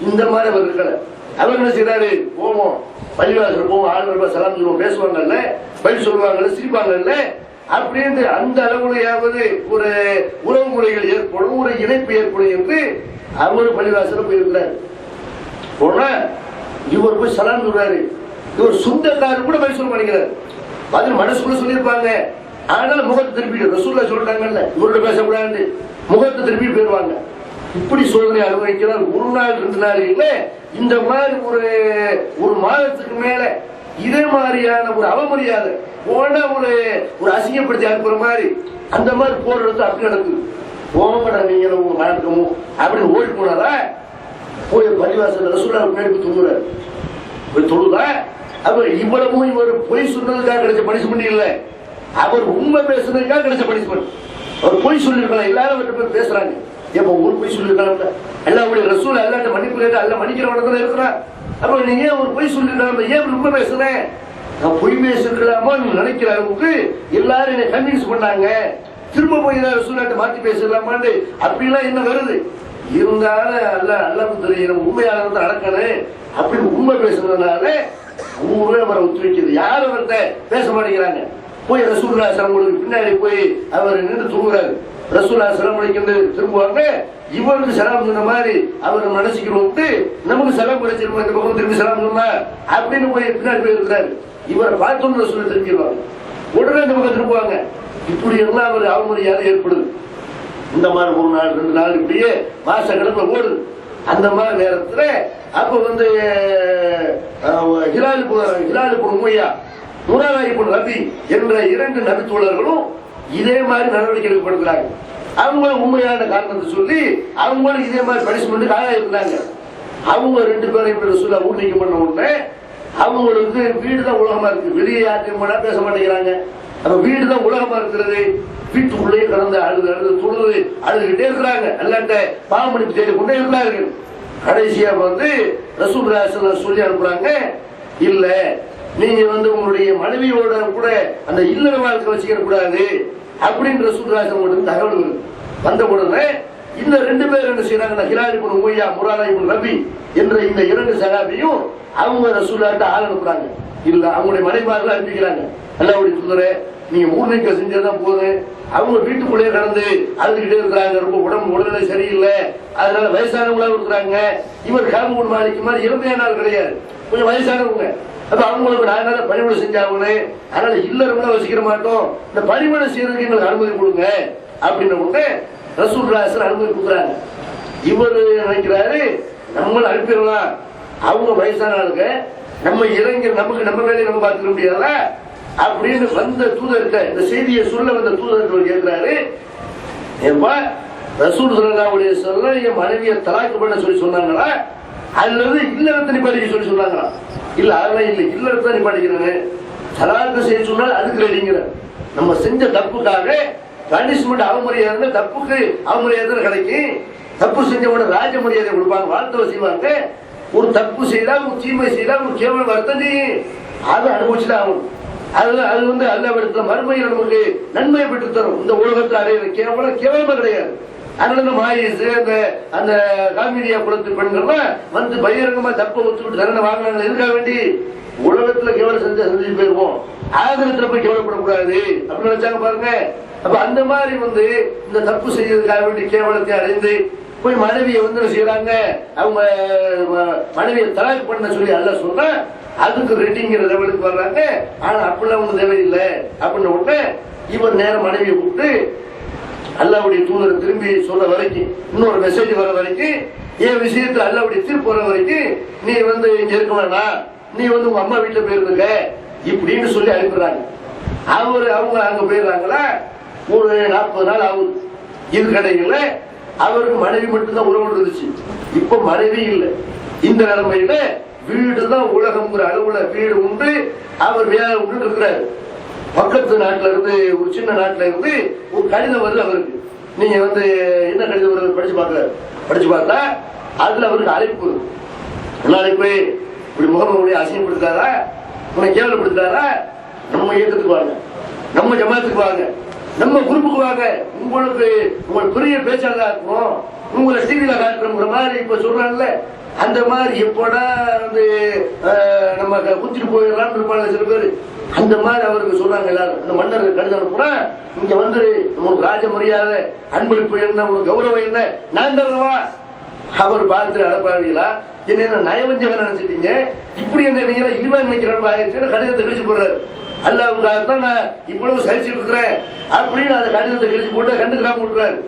இந்த மாதிரி அவர் இருக்கல. அவர் என்ன செய்யறாரு, போவோம் பள்ளிவாசல் போவோம், ஆளுநர் சலாம் சொல்லுவோம், பேசுவாங்கல்ல, பதில் சொல்லுவாங்கல்ல, சிரிப்பாங்கல்ல, அப்படின்ட்டு அந்த அளவுலையாவது ஒரு உறவு முறைகள் ஏற்படும், ஒரு இணைப்பு ஏற்படும் என்று அவர் பள்ளிவாசல போயிருக்கிறார். போனா இவர் போய் சலாம் சொல்றாரு. இவர் சொந்தக்காரர் கூட பதில் சொல்ல மாட்டேங்கிறார். பதில் மனசுக்குள்ள சொல்லியிருப்பாங்க, ஆனாலும் முகத்தை திருப்பி ரசூலுல்லாஹி சொல்றாங்கல்ல இவரோட பேசக்கூடாது, முகத்தை திருப்பி போயிடுவாங்க. இப்படி சோதனை அனுபவிக்கிறார். ஒரு நாள் 2 நாள் இல்ல, இந்த மாதிரி ஒரு மாதத்துக்கு மேல இதே மாதிரியான ஒரு அவமரியாதை போனா ஒரு அசிங்கப்படுத்தி அனுப்புற மாதிரி அந்த மாதிரி போடுறது அப்படி நடக்குது. போங்கடா நீங்க நாடகமும் அப்படின்னு ஓடி போனாரா, போய் பள்ளிவாசல் ரசூலுல்லாஹி மேற்கு தொழுறாரு. போய் தொழுதா அவர் இவ்வளவும் இவர் பொய் சொன்னதுக்காக கிடைச்ச பனிஷ்மெண்ட் இல்ல, அவர் உண்மை பேசுறதுக்காக கிடைச்ச பனிஷ்மெண்ட். அவர் பொய் சொல்லிருக்கலாம், எல்லாரும் அவர்கிட்ட பேசுறாங்க, எப்ப ஒரு பொய் சொல்லிருக்காங்க, அல்லாஹ்வுடைய ரசூல் அல்லாஹ்ட்ட மன்னிப்பு கேட்டு அல்லாஹ் மன்னிக்கிறவன இருக்கிறான். அப்ப நீங்க ஏன் ஒரு பொய் சொல்லிருக்காங்க, ஏன் உண்மை பேசுறேன், நான் பொய் பேசிருக்கலாமோ நினைக்கிற அளவுக்கு எல்லாரும் என்னை கன்வின்ஸ் பண்ணாங்க, திரும்ப போய் ரசூலாட்ட மாத்தி பேசலாமான்னு அப்படிலாம் என்ன வருது. இருந்தாலும் அல்லாஹ்வுக்கு தெரியும் உண்மையாக அடக்கணும் அப்படின்னு உண்மை பேசுறதுனால ஊரே அவரை ஒத்துழைக்குது. யாரும் அவர்கிட்ட பேச மாட்டேங்கிறாங்க. போய் ரசூலுல்லாஹி ஸல்லல்லாஹு பின்னாடி போய் அவர் நின்று தூங்குறாரு. ரசூலுல்லாஹி ஸல்லல்லாஹு திரும்புவாங்க, இவருக்கு சலாம் சொன்ன மாதிரி அவர் நினைச்சுக்கிறோம், நமக்கு சலாம் கிடைச்சிருக்கோம், இந்த பக்கம் திரும்பி சலாம் சொன்னா அப்படின்னு போய் பின்னாடி போயிருக்கிறாரு. இவரை பார்த்தோன்னு ரசூலுல்லாஹி திரும்பிடுவாங்க, உடனே இந்த பக்கம் திரும்புவாங்க. இப்படி எல்லாம் அவர் அவமரியாதை ஏற்படுது. இந்த மாதிரி 1 நாள் 2 நாள் இப்படியே மாச கணக்கில் ஓடுது. அந்த மாதிரி நேரத்துல அப்ப ஹிலால் இப்னு உமையா, முரானா இப்னு ரபி என்ற 2 நபித்தோழர்களும் இதே மாதிரி நடவடிக்கை எடுக்கப்படுகிறாங்க. அவங்களும் உண்மையான காரணத்தை சொல்லி அவங்களும் இதே மாதிரி பனிஷ்மெண்ட் ஆளாயிருந்தாங்க. அவங்க 2 பேரையும் ரசூலா ஊட்டிக்கு பண்ண உடனே அவங்களுக்கு வீடுதான் உலகமா இருக்கு, வெளியே யார்ட்டையும் போனா பேச மாட்டேங்கிறாங்க. அப்ப வீடுதான் உலகமா இருக்கிறது. வீட்டுக்குள்ளேயே கடந்து அழுது துழுது அழுதுகிட்டே இருக்கிறாங்க. அல்லாட்ட பாவமணிப்பு செய்து கொண்டே இருக்கிறார்கள். கடைசியா ரசூலுல்லாஹி சொல்லி அனுப்புறாங்க, இல்ல நீங்க உங்களுடைய மனைவியோட கூட அந்த இல்லற வாழ்க்கை வச்சுக்க கூடாது அப்படின்னு ரசூலுல்லாஹி தகவல் வந்த உடனே இந்த 2 பேர் என்ன செய்யறாங்க, ஹிலால் இப்னு உமையா, முராரா இப்னு ரபி என்ற இந்த 2 சஹாபியும் அவங்க ரசூலுல்லாஹிட்ட ஆள் அனுப்புறாங்க. இல்ல அவங்களுடைய மனைவிமார்கள் அனுப்பிக்கிறாங்க, அல்லாஹ்வுடைய தூதரே நீங்க மூர்ணிக்க செஞ்சதான் போதும். அவங்க வீட்டுக்குள்ளேயே கடந்து அழுதுகிட்டே இருக்கிறாங்க, ரொம்ப உடல்நிலை சரியில்லை, அதனால வயசானவங்களா இருக்கிறாங்க. இவர் காபு மாலிக்கு மாதிரி இளமையான ஆள் கிடையாது, கொஞ்சம் வயசானவங்க. அப்ப அவங்களுக்கு நாங்க பணிவிடை செஞ்சாங்கன்னு, அதனால இல்லறவங்களா வசிக்கிற மாட்டோம், இந்த பணிவிடை செய்யறதுக்கு எங்களுக்கு அனுமதி கொடுங்க அப்படின்னு ரசூலுல்லாஹி அனுமதி கொடுக்குறாங்க. இவர் நினைக்கிறாரு நம்மள அனுப்பிடலாம், அவங்க வயசான ஆளுங்க, நம்ம இறங்கி நமக்கு நம்ம வேலையை நம்ம பார்த்துக்க முடியாத அப்படின்னு வந்த தூதர்கிட்ட இந்த செய்தியை சொல்ல வந்த தூதர்கள் கேட்கிறாரு, ஏப்பா ரசூல் ஸல்லல்லாஹு அலைஹி வஸல்லம் என் மனைவியை தலாக்கு பண்ண சொல்லி சொன்னாங்களா அல்லது இல்லறத்தை நிப்பாட்டிக்க சொல்லி சொன்னாங்களா? இல்ல அதெல்லாம் இல்ல, இல்லறத்தை நிப்பாட்டிக்கிறாங்க, தலாக்கு செய்ய சொன்னால் அதுக்கு ரெடிங்கிற. நம்ம செஞ்ச தப்புக்காக பனிஷ்மெண்ட் அவமரியாதை, தப்புக்கு அவமரியாதை கிடைக்கும். தப்பு செஞ்சவன ராஜ மரியாதை கொடுப்பாங்க, வாழ்த்து செய்வாங்க. ஒரு தப்பு செய்தா ஒரு தீமை செய்தா ஒரு கேவலம் வருத்தம் செய்யும், அதை அனுபவிச்சுதான் ஆகணும். அது அல்லாஹ்விடத்துல மறுமையில் நமக்கு நன்மையை பெற்று தரும். இந்த உலகத்தில் அடையிற கேவலமா கிடையாது. அதனால மாயிசு அந்த காமிடியா குலத்து பெண்கள்லாம் பகிரங்கமா தப்ப ஒத்துக்கிட்டு தண்டனை வாங்கினாங்க. எதுக்காக வேண்டி? உலகத்துல கேவலம் செஞ்சு போயிருவோம், ஆதரத்துல போய் கேவலப்படக்கூடாது அப்படின்னு நினைச்சாங்க பாருங்க. அப்ப அந்த மாதிரி இந்த தப்பு செய்யறதுக்காக வேண்டி கேவலத்தை அடைந்து போய் மனைவியை செய்யறாங்க, அவங்க மனைவியை தலாக்கு பண்ண சொல்லி அல்லாஹ் சொன்னா அதுக்கு ரெட்டிங்கிற லெவலுக்கு வர்றாங்க. ஆனா அப்படிலாம் ஒண்ணு தேவையில்லை அப்படின்னு உடனே இவர் நேரம் மனைவியை கூப்பிட்டு அல்லாஹ்வுடைய தூதர் திரும்பி சொல்ற வரைக்கும், இன்னொரு மெசேஜ் வர வரைக்கும், என் விஷயத்துல அல்லாஹ்வுடைய தீர்ப்பு வர வரைக்கும் நீ இங்க இருக்க வேணாம், நீ உங்க அம்மா வீட்டுல போயிருந்துங்க இப்படின்னு சொல்லி அனுப்புறாங்க. அவங்க அங்க போயிடுறாங்களா, ஒரு 40 நாள் ஆகுது. இது கடைகள்ல அவருக்கு மனைவி மட்டும்தான் உறவு இருந்துச்சு. இப்ப மனைவி இல்லை. இந்த நிலைமையில வீடுதான் உலகம்ங்கிற அளவுல வீடு உண்டு, அவர் வேலை உண்டு இருக்கிறாரு. பக்கத்து நாட்டுல இருந்து ஒரு சின்ன நாட்டுல இருந்து ஒரு கடிதம் வருது அவருக்கு. நீங்க என்ன கடிதம் வருது படிச்சு பார்த்தா அதுல அவருக்கு அழைப்பு வருது. நாளைக்கு இப்படி முகமது அசிங்கப்படுத்தாரா, உன்னை கேவலப்படுத்தாரா, நம்ம இயக்கத்துக்கு வாங்க, நம்ம ஜமாத்துக்கு வாங்க, நம்ம குரூப்புக்கு வாங்க, உங்களுக்கு பெரிய பேச்சாளா இருக்கும், உங்களை டிவியில காட்டுற மாதிரி இப்ப சொல்றாங்கல்ல, அந்த மாதிரி எப்படா நம்ம குத்திட்டு போயிடலாம் இருப்பாங்க சில பேர். அந்த மாதிரி அவருக்கு சொல்றாங்க எல்லாரும். அந்த மன்னர் கடிதம் அனுப்புனா இங்க உங்களுக்கு ராஜ மரியாதை, அன்பளிப்பு என்ன, உங்களுக்கு கௌரவம் என்ன, நான் தருவா. அவர் பார்த்து அடப்பாவீங்களா, என்ன நயவஞ்சகன் நினைச்சிட்டீங்க, இப்படி என்ன நீங்க இழிவா நினைக்கிறேன் கடிதத்தை கழிச்சு போடுறாரு. அல்லாஹ்வுக்காகத்தான் நான் இவ்வளவு சகிச்சுட்டு இருக்கிறேன் அப்படின்னு அந்த கடிதத்தை கழிச்சு போட்டு கண்டுக்கிறாம விட்டுறாரு.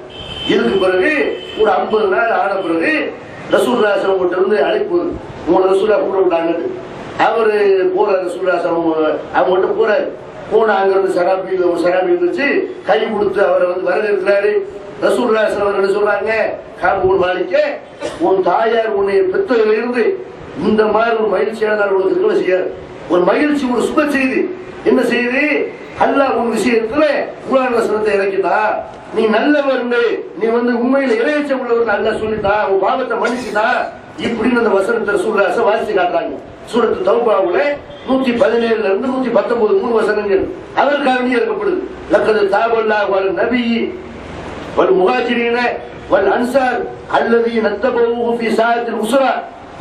இதுக்கு பிறகு ஒரு 50 நாள் ஆன பிறகு ரசூலுல்லாஹி கிட்ட அழைப்பு வருது, உங்களை ரசூலா கூட விட்டாங்க. அவரு போறாரு, ரசூலுல்லாஹி அவங்க போறாரு. போன அங்க இருந்து சகாபி இருந்துச்சு, கை கொடுத்து அவரை வரவேற்கிறாரு. ரசூலுல்லாஹி என்ன சொல்றாங்க, காபு மாலிக்கே, உன் தாயார் உன்னை பெற்றதில் இருந்து இந்த மாதிரி ஒரு மகிழ்ச்சியான உலகத்துக்கு செய்யாது. ஒரு மகிழ்ச்சி, ஒரு சுப செய்தி. என்ன செய்தி? அல்லாஹ் உன் விஷயத்துல குர்ஆன் வசனத்தை இறக்கிட்டா, நீ நல்லவர், நீ உண்மையில இறையச்சம் உள்ளவர் அல்லாஹ் சொல்லிட்டா, உன் பாவத்தை மன்னிச்சுட்டா இப்படின்னு அந்த வசனத்தை ரசூலுல்லாஹி வாசிச்சு காட்டுறாங்க. சூரத்து தௌபாவுல 117 இருந்து 119 3 வசனங்கள் அதற்காக இறக்கப்படுது. லக்கது தாவல்லாஹு அலன் நபி வல் முஹாஜிரீன வல் அன்சார் அல்லதீன தபவுஹு ஃபீ ஸாஅத்தில் உஸ்ரா,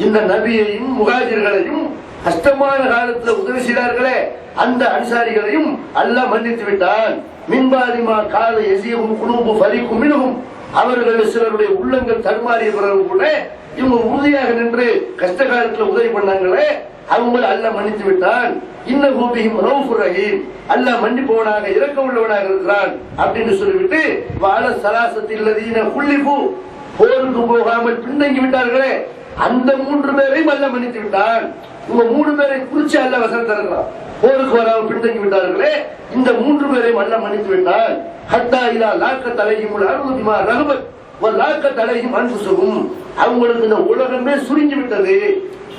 இந்த நபியையும் முஹாஜிர்களையும் கஷ்டமான காலத்துல உதவி செய்தார்களே அந்த அன்சாரிகளையும் அல்லாஹ் மன்னித்து விட்டான். மின்பாதிமா கால எசியவும் குழுவும் ஃபரீக்கும் மின்ஹும், அவர்கள் சிலருடைய உள்ளங்கள் தடுமாறிய பிறகு கூட இவங்க உறுதியாக நின்று கஷ்ட காலத்துல உதவி பண்ணாங்களே அவங்களை அல்லாஹ் மன்னித்து விட்டான். இன்னஹு பிஹிம் ரவுஃபுர் ரஹீம், அல்லாஹ் மன்னிப்பவனாக இரக்க உள்ளவனாக இருக்கிறான் அப்படின்னு சொல்லிவிட்டு வால ஸலாஸத்தில் லதீன குல்லிஃபு, போருக்கு போகாமல் பின்தங்கி விட்டார்களே அந்த 3 பேரையும் அல்லாஹ் மன்னித்து விட்டான். உங்க 3 பேரை குறிச்சு அல்ல வசனத்தை இருக்கலாம். போருக்கு வராமல் பின்தங்கி விட்டார்களே, இந்த 3 பேரையும் அல்ல மன்னித்து விட்டால் ஹத்தா இலா லாக்க தலையும் அருள்மா ரகுபத் லாக்க தலையும் அன்புசவும், அவங்களுக்கு இந்த உலகமே சுருங்கி விட்டது.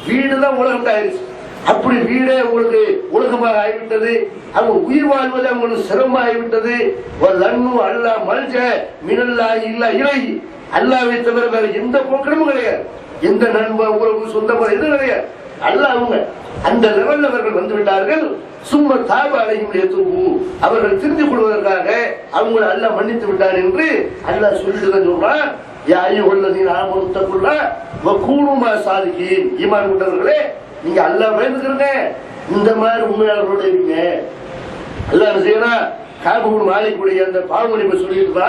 வீடுதான் உலகம் ஆயிடுச்சு. அப்படி வீடே உங்களுக்கு உலகமாக ஆகிவிட்டது. அவங்க உயிர் வாழ்வது அவங்களுக்கு சிரமமாக ஆகிவிட்டது. அல்லா மல்ஜ மினல்லா இல்லா இலை, அல்லாவை தவிர வேற எந்த போக்கடமும் கிடையாது. எந்த நண்பர் உறவு சொந்த முறை எதுவும் கிடையாது. அல்ல அவங்க அந்த லெவலில் அவர்கள் வந்து விட்டார்கள். சும்மா தாப அலையும் ஏற்றுவு, அவர்கள் திருந்திக் கொள்வதற்காக அவங்களை அல்ல மன்னித்து விட்டார் என்று அல்லாஹ் சொல்லிட்டு சொல்றான். யாயு உள்ளதின் ஆமத்துக்குள்ள கூணுமா சாதிக்கின், ஈமான் கொண்டவர்களே நீங்க அல்லாஹ் பயந்துக்கிறீங்க, இந்த மாதிரி உண்மையாளர்களோட இருங்க. அல்லாஹ் செய்யணும் காபூர் மாலிக்குடைய அந்த பாவமணிப்பை சொல்லியிருந்தா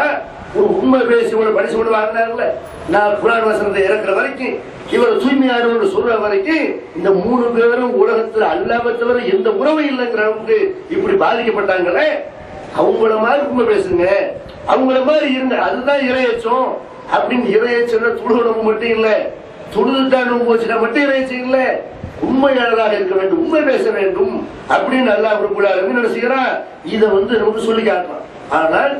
ஒரு உண்மை பேசி இவங்களை படிச்சு கொண்டு வாங்கினார்ல. நான் குரான் வசனத்தை இறக்குற வரைக்கும் இவர் தூய்மையானவர் சொல்ற வரைக்கும் இந்த 3 பேரும் உலகத்துல அல்லாஹ்வை தவிர எந்த உறவும் இல்லைங்கிற அளவுக்கு இப்படி பாதிக்கப்பட்டாங்களே, அவங்கள மாதிரி உண்மை பேசுங்க, அவங்கள மாதிரி இருங்க, அதுதான் இறையச்சம். அப்படின்னு இறையச்சம் துடுகணவு மட்டும் இல்ல, துடுதுட்டானு போச்சுன்னா மட்டும் இறையச்சம் இல்ல, உண்மையாளராக இருக்க வேண்டும், உண்மை பேச வேண்டும் அப்படின்னு அல்லாஹ் விரும்புகிறார். என்ன செய்யறான், இதை நமக்கு சொல்லி காட்டுறான். ஆனால்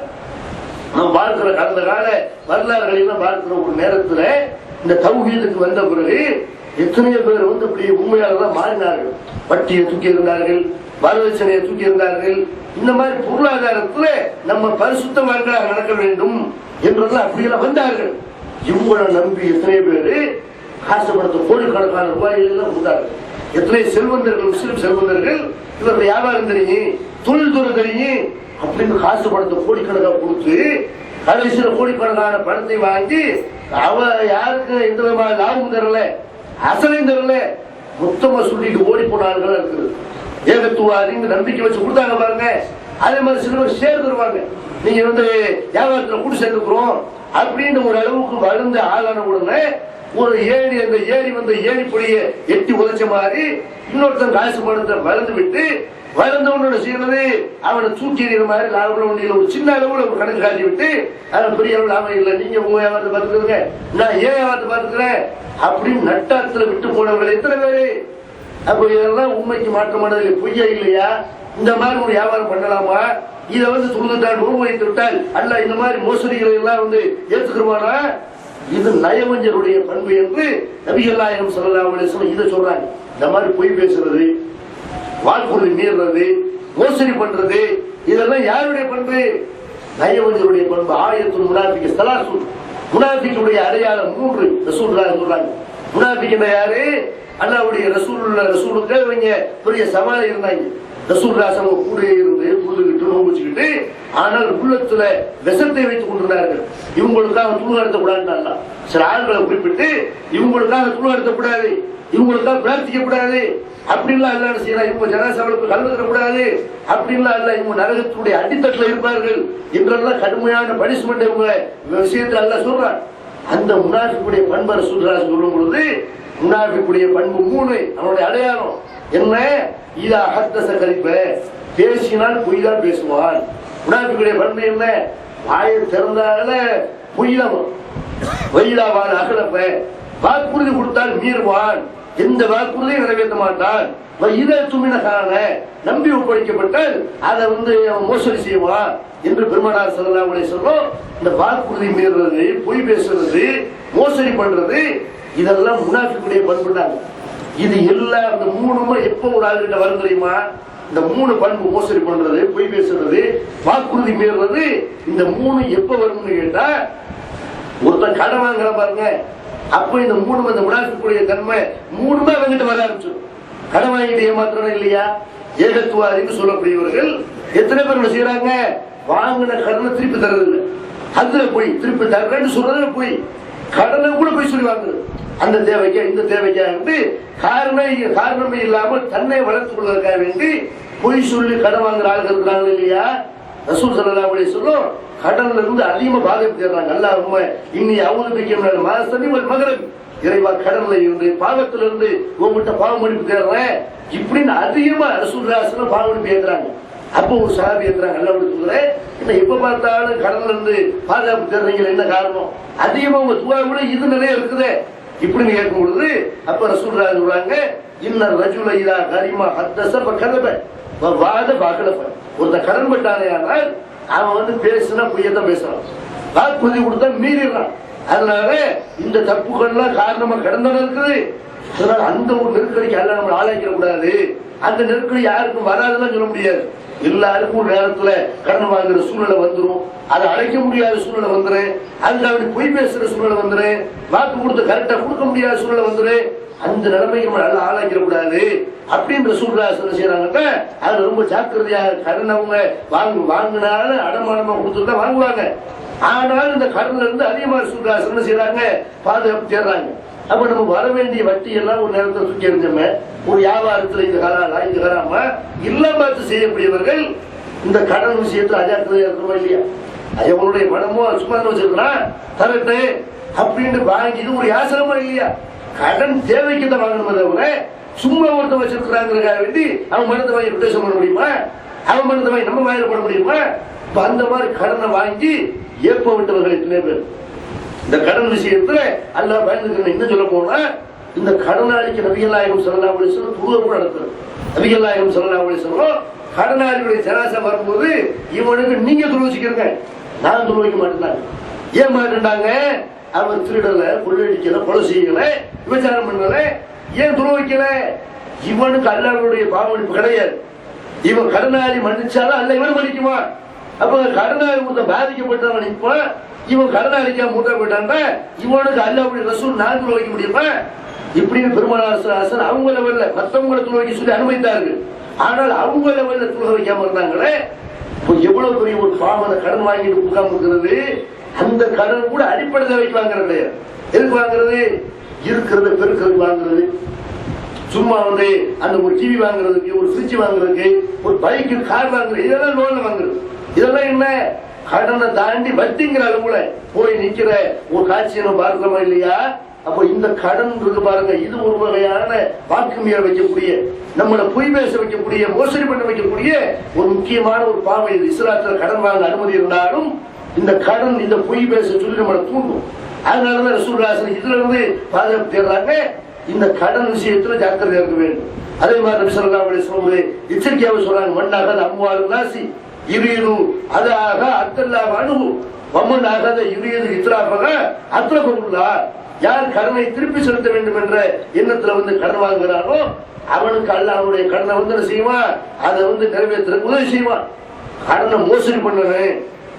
நாம் பார்க்கிற கடந்த கால வரலாறுகளை பார்க்கிற ஒரு நேரத்துல இந்த தௌஹீதுக்கு வந்த பிறகு எத்தனையோ பேர் இப்படி உண்மையாளர் மாறினார்கள். வட்டியை தூக்கி இருந்தார்கள், வரதட்சணையை தூக்கி இருந்தார்கள். இந்த மாதிரி பொருளாதாரத்துல நம்ம பரிசுத்தமானதாக நடக்க வேண்டும் என்றெல்லாம் அப்படியெல்லாம் வந்தார்கள். இவங்களை நம்பி எத்தனை பேரு காசுபடுத்த கோடிக்கணக்கான ரூபாய்கள் எல்லாம் கொடுத்தார்கள். எத்தனை செல்வந்தர்கள், முஸ்லிம் செல்வந்தர்கள், இவர்கள் வியாபாரம் தெரியும், தொழில் துறை தெரியும் அப்படின்னு காசுபடுத்த கோடிக்கணக்காக கொடுத்து கடைசியில கோடிக்கணக்கான பணத்தை வாங்கி அவ யாருக்கு எந்த விதமான லாபம் தரல, அசலையும் தரல, மொத்தமா சொல்லிட்டு ஓடி போனார்கள் இருக்குது. ஏகத்துவாதிங்க நம்பிக்கை வச்சு கொடுத்தாங்க பாருங்க. அதே மாதிரி சில பேர் ஷேர் தருவாங்க, நீங்க வியாபாரத்துல கூட்டு சேர்ந்துக்கிறோம் அப்படின்னு ஒரு அளவுக்கு வளர்ந்து ஆளான உடனே ஒரு ஏரி, அந்த ஏரி பொடிய எட்டி உதைச்ச மாதிரி இன்னொருத்தன் காசு பணத்தை வளர்ந்து விட்டு வளர்ந்தவனோட செய்யறது அவனை தூக்கி எறிகிற மாதிரி லாபம் ஒன்றியில் ஒரு சின்ன அளவுல ஒரு கணக்கு காட்டி விட்டு அவன் பெரிய அளவு லாபம் இல்லை, நீங்க உங்க வியாபாரத்தை பார்த்துக்கிறீங்க, நான் ஏன் வியாபாரத்தை பார்த்துக்கிறேன் அப்படின்னு நட்டாத்துல விட்டு போனவர்கள் எத்தனை பேரு. அப்ப இதெல்லாம் உண்மைக்கு மாற்றமானது பொய்யா இல்லையா? இந்த மாதிரி ஒரு வியாபாரம் பண்ணலாமா? இதை துணிந்துட்டால் உருவகித்து விட்டால் அல்ல இந்த மாதிரி மோசடிகளை எல்லாம் ஏற்றுக்கிறவானா? இது நயவஞ்சருடைய பண்பு என்று நபிகள் நாயகம் ஸல்லல்லாஹு அலைஹி வஸல்லம் இதை சொல்றாங்க. இந்த மாதிரி பொய் பேசுறது, வாக்குறுதி மீறுறது, மோசடி பண்றது, இதெல்லாம் யாருடைய பண்பு? நயவஞ்சருடைய பண்பு. ஆயத்துல் முனாஃபிக் ஸலாசு, முனாஃபிக்குடைய அடையாளம் 3 ரசூலுல்லாஹ் சொல்றாங்க. முனாஃபிக் யாரு? அல்லாஹ்வுடைய ரசூலுக்கு இவங்க பெரிய சவால் இருந்தாங்க. ரசூலுல்லாஹ் கூட இருந்து புதுகிட்டு நோம்பிச்சுக்கிட்டு, ஆனால் உள்ளத்துல விஷத்தை வைத்துக் கொண்டிருந்தார்கள். இவங்களுக்காக துணு நடத்தக்கூடாது. சில ஆள்களை குறிப்பிட்டு இவங்களுக்காக துணு நடத்தக்கூடாது, இவங்களுக்காக பிரார்த்திக்கப்படாது அப்படின்லாம் அல்ல செய்யலாம், இவங்க ஜனாசாவுக்கு கலந்துடக்கூடாது அப்படின்லாம் அல்ல, இவங்க நரகத்துடைய அடித்தட்டில் இருப்பார்கள் என்றெல்லாம் கடுமையான பனிஷ்மெண்ட் இவங்க விஷயத்துல அல்ல சொல்றாங்க. அந்த முனாஃபிக்குடைய பண்பை ரசூலுல்லாஹ் சொல்லும் பொழுது முனாஃபிக்குடைய பண்பு 3 அவனுடைய அடையாளம் என்ன? இதா ஹத்தஸ கரிப, பேசினால் பொய் தான் பேசுவான். முனாஃபிக்குடைய பண்பு என்ன? வாயை திறந்தால பொய் தான். வைலாவான் அகலப்ப, வாக்குறுதி கொடுத்தால் மீறுவான், எந்த வாக்குறுதியும் நிறைவேற்ற மாட்டான். இதை துமினகான, நம்பி ஒப்படைக்கப்பட்டால் அதை மோசடி செய்வான் என்று பெருமானார் ஸல்லல்லாஹு அலைஹி வஸல்லம் இந்த வாக்குறுதி மீறுறது, பொய் பேசுறது, மோசடி பண்றது, இதெல்லாம் முனாஃபிக்குடைய பண்பு தான். இது எல்லாம் இந்த 3 எப்ப ஒரு ஆளுகிட்ட வரும் தெரியுமா? இந்த 3 பண்பு, மோசடி பண்றது, பொய் பேசுறது, வாக்குறுதி மீறுறது, இந்த 3 எப்ப வரும்னு கேட்டா, ஒருத்தன் கடன் வாங்குற பாருங்க, அப்ப இந்த 3 இந்த முனாஃபிக்குடைய தன்மை 3 அவங்கிட்ட வர ஆரம்பிச்சு. கடன் வாங்கிட்டு ஏமாத்திரம் இல்லையா? ஏகத்துவாதின்னு சொல்லக்கூடியவர்கள் எத்தனை பேர் செய்யறாங்க? வாங்கின கடனை திருப்பி தரதில்லை, அதுல போய் திருப்பி தர்றேன்னு சொல்றதுல போய் கடனை கூட போய் சொல்லி வாங்குறது. அந்த தேவைக்கா இந்த தேவைக்கா என்று காரணமே இல்லாமல் தன்னை வளர்த்துக் கொள்வதற்காக வேண்டி பொய் சொல்லி கடன் வாங்குற ஆளுகள் இருக்கிறாங்க இல்லையா? ரசூல் ஸல்லல்லாஹு அலைஹி வஸல்லம் கடன்ல இருந்து அதிகமா பாதிப்பு தேடுறாங்க. அல்லாஹ் உண்மை இன்னி அவுதுபிக்கும் மாசனி ஒரு மகரப், இறைவா கடன்ல இருந்து பாவத்துல இருந்து உங்ககிட்ட பாவ மன்னிப்பு தேடுறேன் இப்படின்னு அதிகமா ரசூலுல்லாஹி ஸல்லல்லாஹு பாவ மன்னிப்பு கேட்கிறாங்க. அப்போ ஒரு சஹாபி ஏத்துறாங்க, அல்லாஹ் சொல்றேன் என்ன எப்ப பார்த்தாலும் கடன்ல இருந்து பாதுகாப்பு தேடுறீங்க, என்ன காரணம்? அதிகமா உங்க துவா கூட இது நிறைய இருக்குது இப்படின்னு கேட்கும் பொழுது அப்ப ரசூலுல்லாஹி சொல்றாங்க, இன்னர் ரஜுல இதா கரிமா ஹத்தஸ ஃபகதப வஅத ஃபஅக்லஃப. ஒருத்த கடன் பட்டானே ஆனால் அவன் வந்து பேசினா பொய்யத்தான் பேசுறான், வாக்குறுதி கொடுத்தா மீறிடுறான். அதனால இந்த தப்புகள்லாம் காரணமா கடந்தான இருக்குது. அதனால அந்த ஒரு நெருக்கடிக்கு அல்ல நம்ம ஆளாக்கிட கூடாது. அந்த நெருக்கடி யாருக்கும் வராதுன்னு சொல்ல முடியாது. எல்லாருக்கும் ஒரு நேரத்துல கடன் வாங்குற சூழ்நிலை வந்துடும், அதை அடைக்க முடியாத சூழ்நிலை வந்துடும், அதுக்கு அப்படி பொய் பேசுற சூழ்நிலை வந்துடும், வாக்கு கொடுத்து கரெக்டா கொடுக்க முடியாத சூழ்நிலை வந்துடும். அந்த நிலைமைக்கு நம்ம நல்லா ஆளாக்கிட கூடாது அப்படின்ற சூழ்நிலை செய்யறாங்க. அது ரொம்ப ஜாக்கிரதையாக கடன் அவங்க வாங்கினாலும் அடமானமா கொடுத்துட்டு வாங்குவாங்க. ஆனாலும் இந்த கடன்ல இருந்து அதிகமாக சூழ்நிலை செய்யறாங்க, பாதுகாப்பு தேடுறாங்க. அப்ப நம்ம வர வேண்டிய வட்டி எல்லாம் ஒரு நேரத்தில் தூக்கி எறிஞ்சோமே. ஒரு வியாபாரத்துல இந்த கலாலா இந்த கலாமா இல்ல பார்த்து செய்யக்கூடியவர்கள் இந்த கடன் விஷயத்துல அஜாக்கிரதையா இருக்கணுமா இல்லையா? அவங்களுடைய மனமோ சும்மா வச்சிருக்கிறான் தரட்டு அப்படின்னு வாங்கி இது ஒரு யாசனமா இல்லையா? கடன் தேவைக்கு தான் வாங்கணுமே தவிர சும்மா ஒருத்த வச்சிருக்கிறாங்கிறதுக்காக வேண்டி அவன் மனத்தை வாங்கி ரொட்டேஷன் பண்ண முடியுமா? அவன் மனத்தை வாங்கி நம்ம வாயில பண்ண முடியுமா? இப்ப அந்த மாதிரி கடனை வாங்கி ஏற்ப விட்டவர்கள் எத்தனை பேர் இந்த கடன் விஷயத்துல அல்லாஹ் பயந்துக்கிறேன். இன்னும் சொல்ல போனா இந்த கடனாளிக்கு நபிகள் நாயகம் ஸல்லல்லாஹு அலைஹி வஸல்லம் துருவம் நடத்துறாரு. நபிகள் நாயகம் ஸல்லல்லாஹு அலைஹி வஸல்லம் கடனாளியுடைய ஜனாசா வரும்போது இவனுக்கு நீங்க துருவச்சிக்கிறீங்க, நான் துருவிக்க மாட்டேன். ஏன் மாட்டேன்டாங்க? அவர் திருடல, கொள்ளடிக்கல, கொலை செய்யல, விபச்சாரம் பண்ணல, ஏன் துருவிக்கல? இவனுக்கு அல்லாஹ்வுடைய பாவமன்னிப்பு கிடையாது. இவன் கடனாளி மன்னிச்சாலும் அல்ல இவன் மன்னிக்குமா? அப்ப கடனாளி ஒருத்த பாதிக்கப்பட்டவன் நிற்பான், இவன் கடனாளிக்கா மூட்டை போயிட்டாங்க, இவனுக்கு அல்லாஹ்வுடைய ரசூல் நான் துருவிக்க முடியுமா? இப்படின்னு பெருமானார் அவங்க லெவல்ல மற்றவங்களை துருவிக்க சொல்லி அனுமதித்தார்கள். ஆனால் அவங்க லெவல்ல துருக வைக்காம இருந்தாங்களே. இப்போ எவ்வளவு பெரிய ஒரு பாவனை கடன் வாங்கிட்டு உட்கார்ந்து இருக்கிறது. அந்த கடன் கூட அடிப்படை தேவைக்கு வாங்குறது. எதுக்கு வாங்குறது? இருக்கிறத பெருக்கிறதுக்கு வாங்குறது. சும்மா வந்து அந்த ஒரு டிவி வாங்குறதுக்கு, ஒரு ஃப்ரிட்ஜ் வாங்குறதுக்கு, ஒரு பைக்கு, கார் வாங்குறது, இதெல்லாம் லோன்ல வாங்குறது. இதெல்லாம் என்ன? கடனை தாண்டி வட்டிங்கிற அளவுல போய் நிக்கிற ஒரு காட்சியை நம்ம பார்க்கிறோமா இல்லையா? அப்போ இந்த கடன் இருக்கு பாருங்க, இது ஒரு வகையான வாக்கு மீற வைக்கக்கூடிய, நம்மளை பொய் பேச வைக்கக்கூடிய, மோசடி பண்ண வைக்கக்கூடிய ஒரு முக்கியமான ஒரு பாவம் இது. இஸ்லாத்துல கடன் வாங்க அனுமதி இருந்தாலும் இந்த கடன் இந்த பொய் பேச சொல்லி நம்மளை தூண்டும். அதனாலதான் ரசூலுல்லாஹி இதுல இருந்து பாதுகாப்பு தேடுறாங்க. இந்த கடன் விஷயத்துல ஜாக்கிரதையா இருக்க வேண்டும். அதே மாதிரி நபி ஸல்லல்லாஹு அலைஹி வஸல்லம் எச்சரிக்கையாக சொல்றாங்க, மண்ணாக அம்வாலு நாசி யுரீது அதாக அத்தல்லாஹு அன்ஹு வமன் அகத யுரீது இத்ராஃபக அத்ரஃபுல்லாஹ். யார் கடனை திருப்பி செலுத்த வேண்டும் என்ற எண்ணத்துல வந்து கடன் வாங்குறானோ அவனுக்கு அல்லாஹ்வுடைய கடனை வந்து என்ன செய்வான்? அதை வந்து நிறைவேற்ற உதவி செய்வான். கடனை மோசடி பண்ணணும்,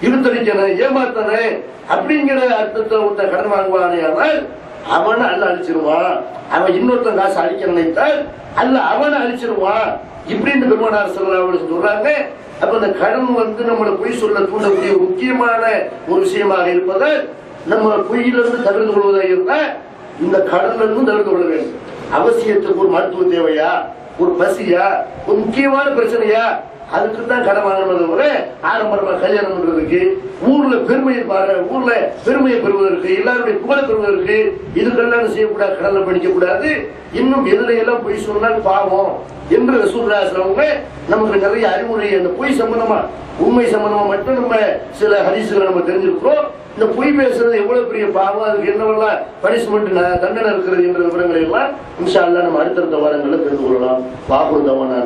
இழுத்தடிக்கணும், ஏமாத்தணும் அப்படிங்கிற அர்த்தத்தை ஒருத்த கடன் வாங்குவானே ஆனால் அவனை அல்ல அழிச்சிருவான். அவன் இன்னொருத்தன் காசு அழிக்க நினைத்தால் அல்ல அவனை அழிச்சிருவான். இப்படின்னு பெருமானார் ஸல்லல்லாஹு அலைஹி வஸல்லம் சொல்றாங்க. அப்ப இந்த கடன் வந்து நம்மளை பொய் சொல்ல தூண்டக்கூடிய முக்கியமான ஒரு விஷயமாக இருப்பதால் நம்ம பொய்யிலிருந்து தவிர்த்து கொள்வதாக இருந்தா இந்த கடன்ல இருந்து தவிர்த்து கொள்ள வேண்டும். அவசியத்துக்கு ஒரு மருத்துவ தேவையா, ஒரு பசியா, ஒரு முக்கியமான பிரச்சனையா, அதுக்கு தான் கடன் வாங்கணும்னு ஆரம்பரமா கல்யாணம் பண்றதுக்கு, ஊர்ல பெருமையை ஊர்ல பெருமையை பெறுவதற்கு, எல்லாருடைய புகழை பெறுவதற்கு இதுக்கெல்லாம் செய்யக்கூடாது, கடனை படிக்க கூடாது. இன்னும் எதுல எல்லாம் பொய் சொன்னால் பாவம் என்று ரசூலுல்லாஹி ஸல்லல்லாஹு நமக்கு நிறைய அறிவுரை அந்த பொய் சம்பந்தமா, உண்மை சம்பந்தமா மட்டும் நம்ம சில ஹதீஸ்களை நம்ம தெரிஞ்சிருக்கிறோம். இந்த பொய் பேசுறது எவ்வளவு பெரிய பாவம், அதுக்கு என்னவெல்லாம் பனிஷ்மெண்ட் தண்டனை இருக்கிறது என்ற விவரங்களை எல்லாம் இன்ஷா அல்லாஹ் நம்ம அடுத்தடுத்த வாரங்களில் தெரிந்து கொள்ளலாம். வாக்குறுதி தவறான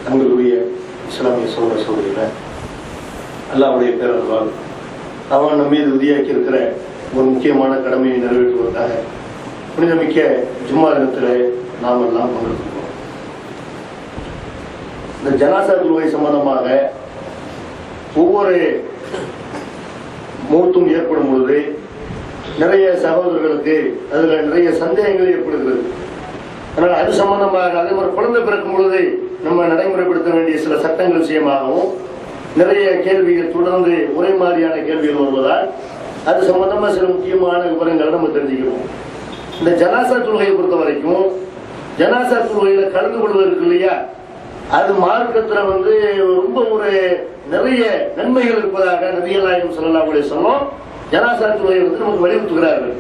தங்களுடைய இஸ்லாமிய சகோதர சகோதரிகள் அல்லாஹ்வுடைய பேரருளால் அவன் நம்ம மீது உறுதியாக்கி இருக்கிற ஒரு முக்கியமான கடமையை நிறைவேற்றுவதற்காக புனிதமிக்க ஜும்மா தினத்தில் நாம் எல்லாம் கொண்டிருக்கிறோம். இந்த ஜனாசா தொழுகை சம்பந்தமாக ஒவ்வொரு மூத்தும் ஏற்படும் பொழுது நிறைய சகோதரர்களுக்கு அதுல நிறைய சந்தேகங்கள் ஏற்படுகிறது. அதனால் அது சம்பந்தமாக அதே மாதிரி குழந்தை பிறக்கும் பொழுது நம்ம நடைமுறைப்படுத்த வேண்டிய சில சட்டங்கள் விஷயமாகவும் நிறைய கேள்விகள் தொடர்ந்து ஒரே மாதிரியான கேள்விகள் வருவதால் அது சம்பந்தமா சில முக்கியமான விவரங்களை நம்ம தெரிஞ்சுக்கிறோம். இந்த ஜனாசா தொழுகையை பொறுத்த வரைக்கும் ஜனாசா தொழுகையில கலந்து கொள்வதற்கு இல்லையா, அது மார்க்கத்துல வந்து ரொம்ப ஒரு நிறைய நன்மைகள் இருப்பதாக நபிகள் நாயகம் ஸல்லல்லாஹு அலைஹி வஸல்லம் ஜனாசா தொழுகையை வந்து நமக்கு வலியுறுத்துகிறார்கள்.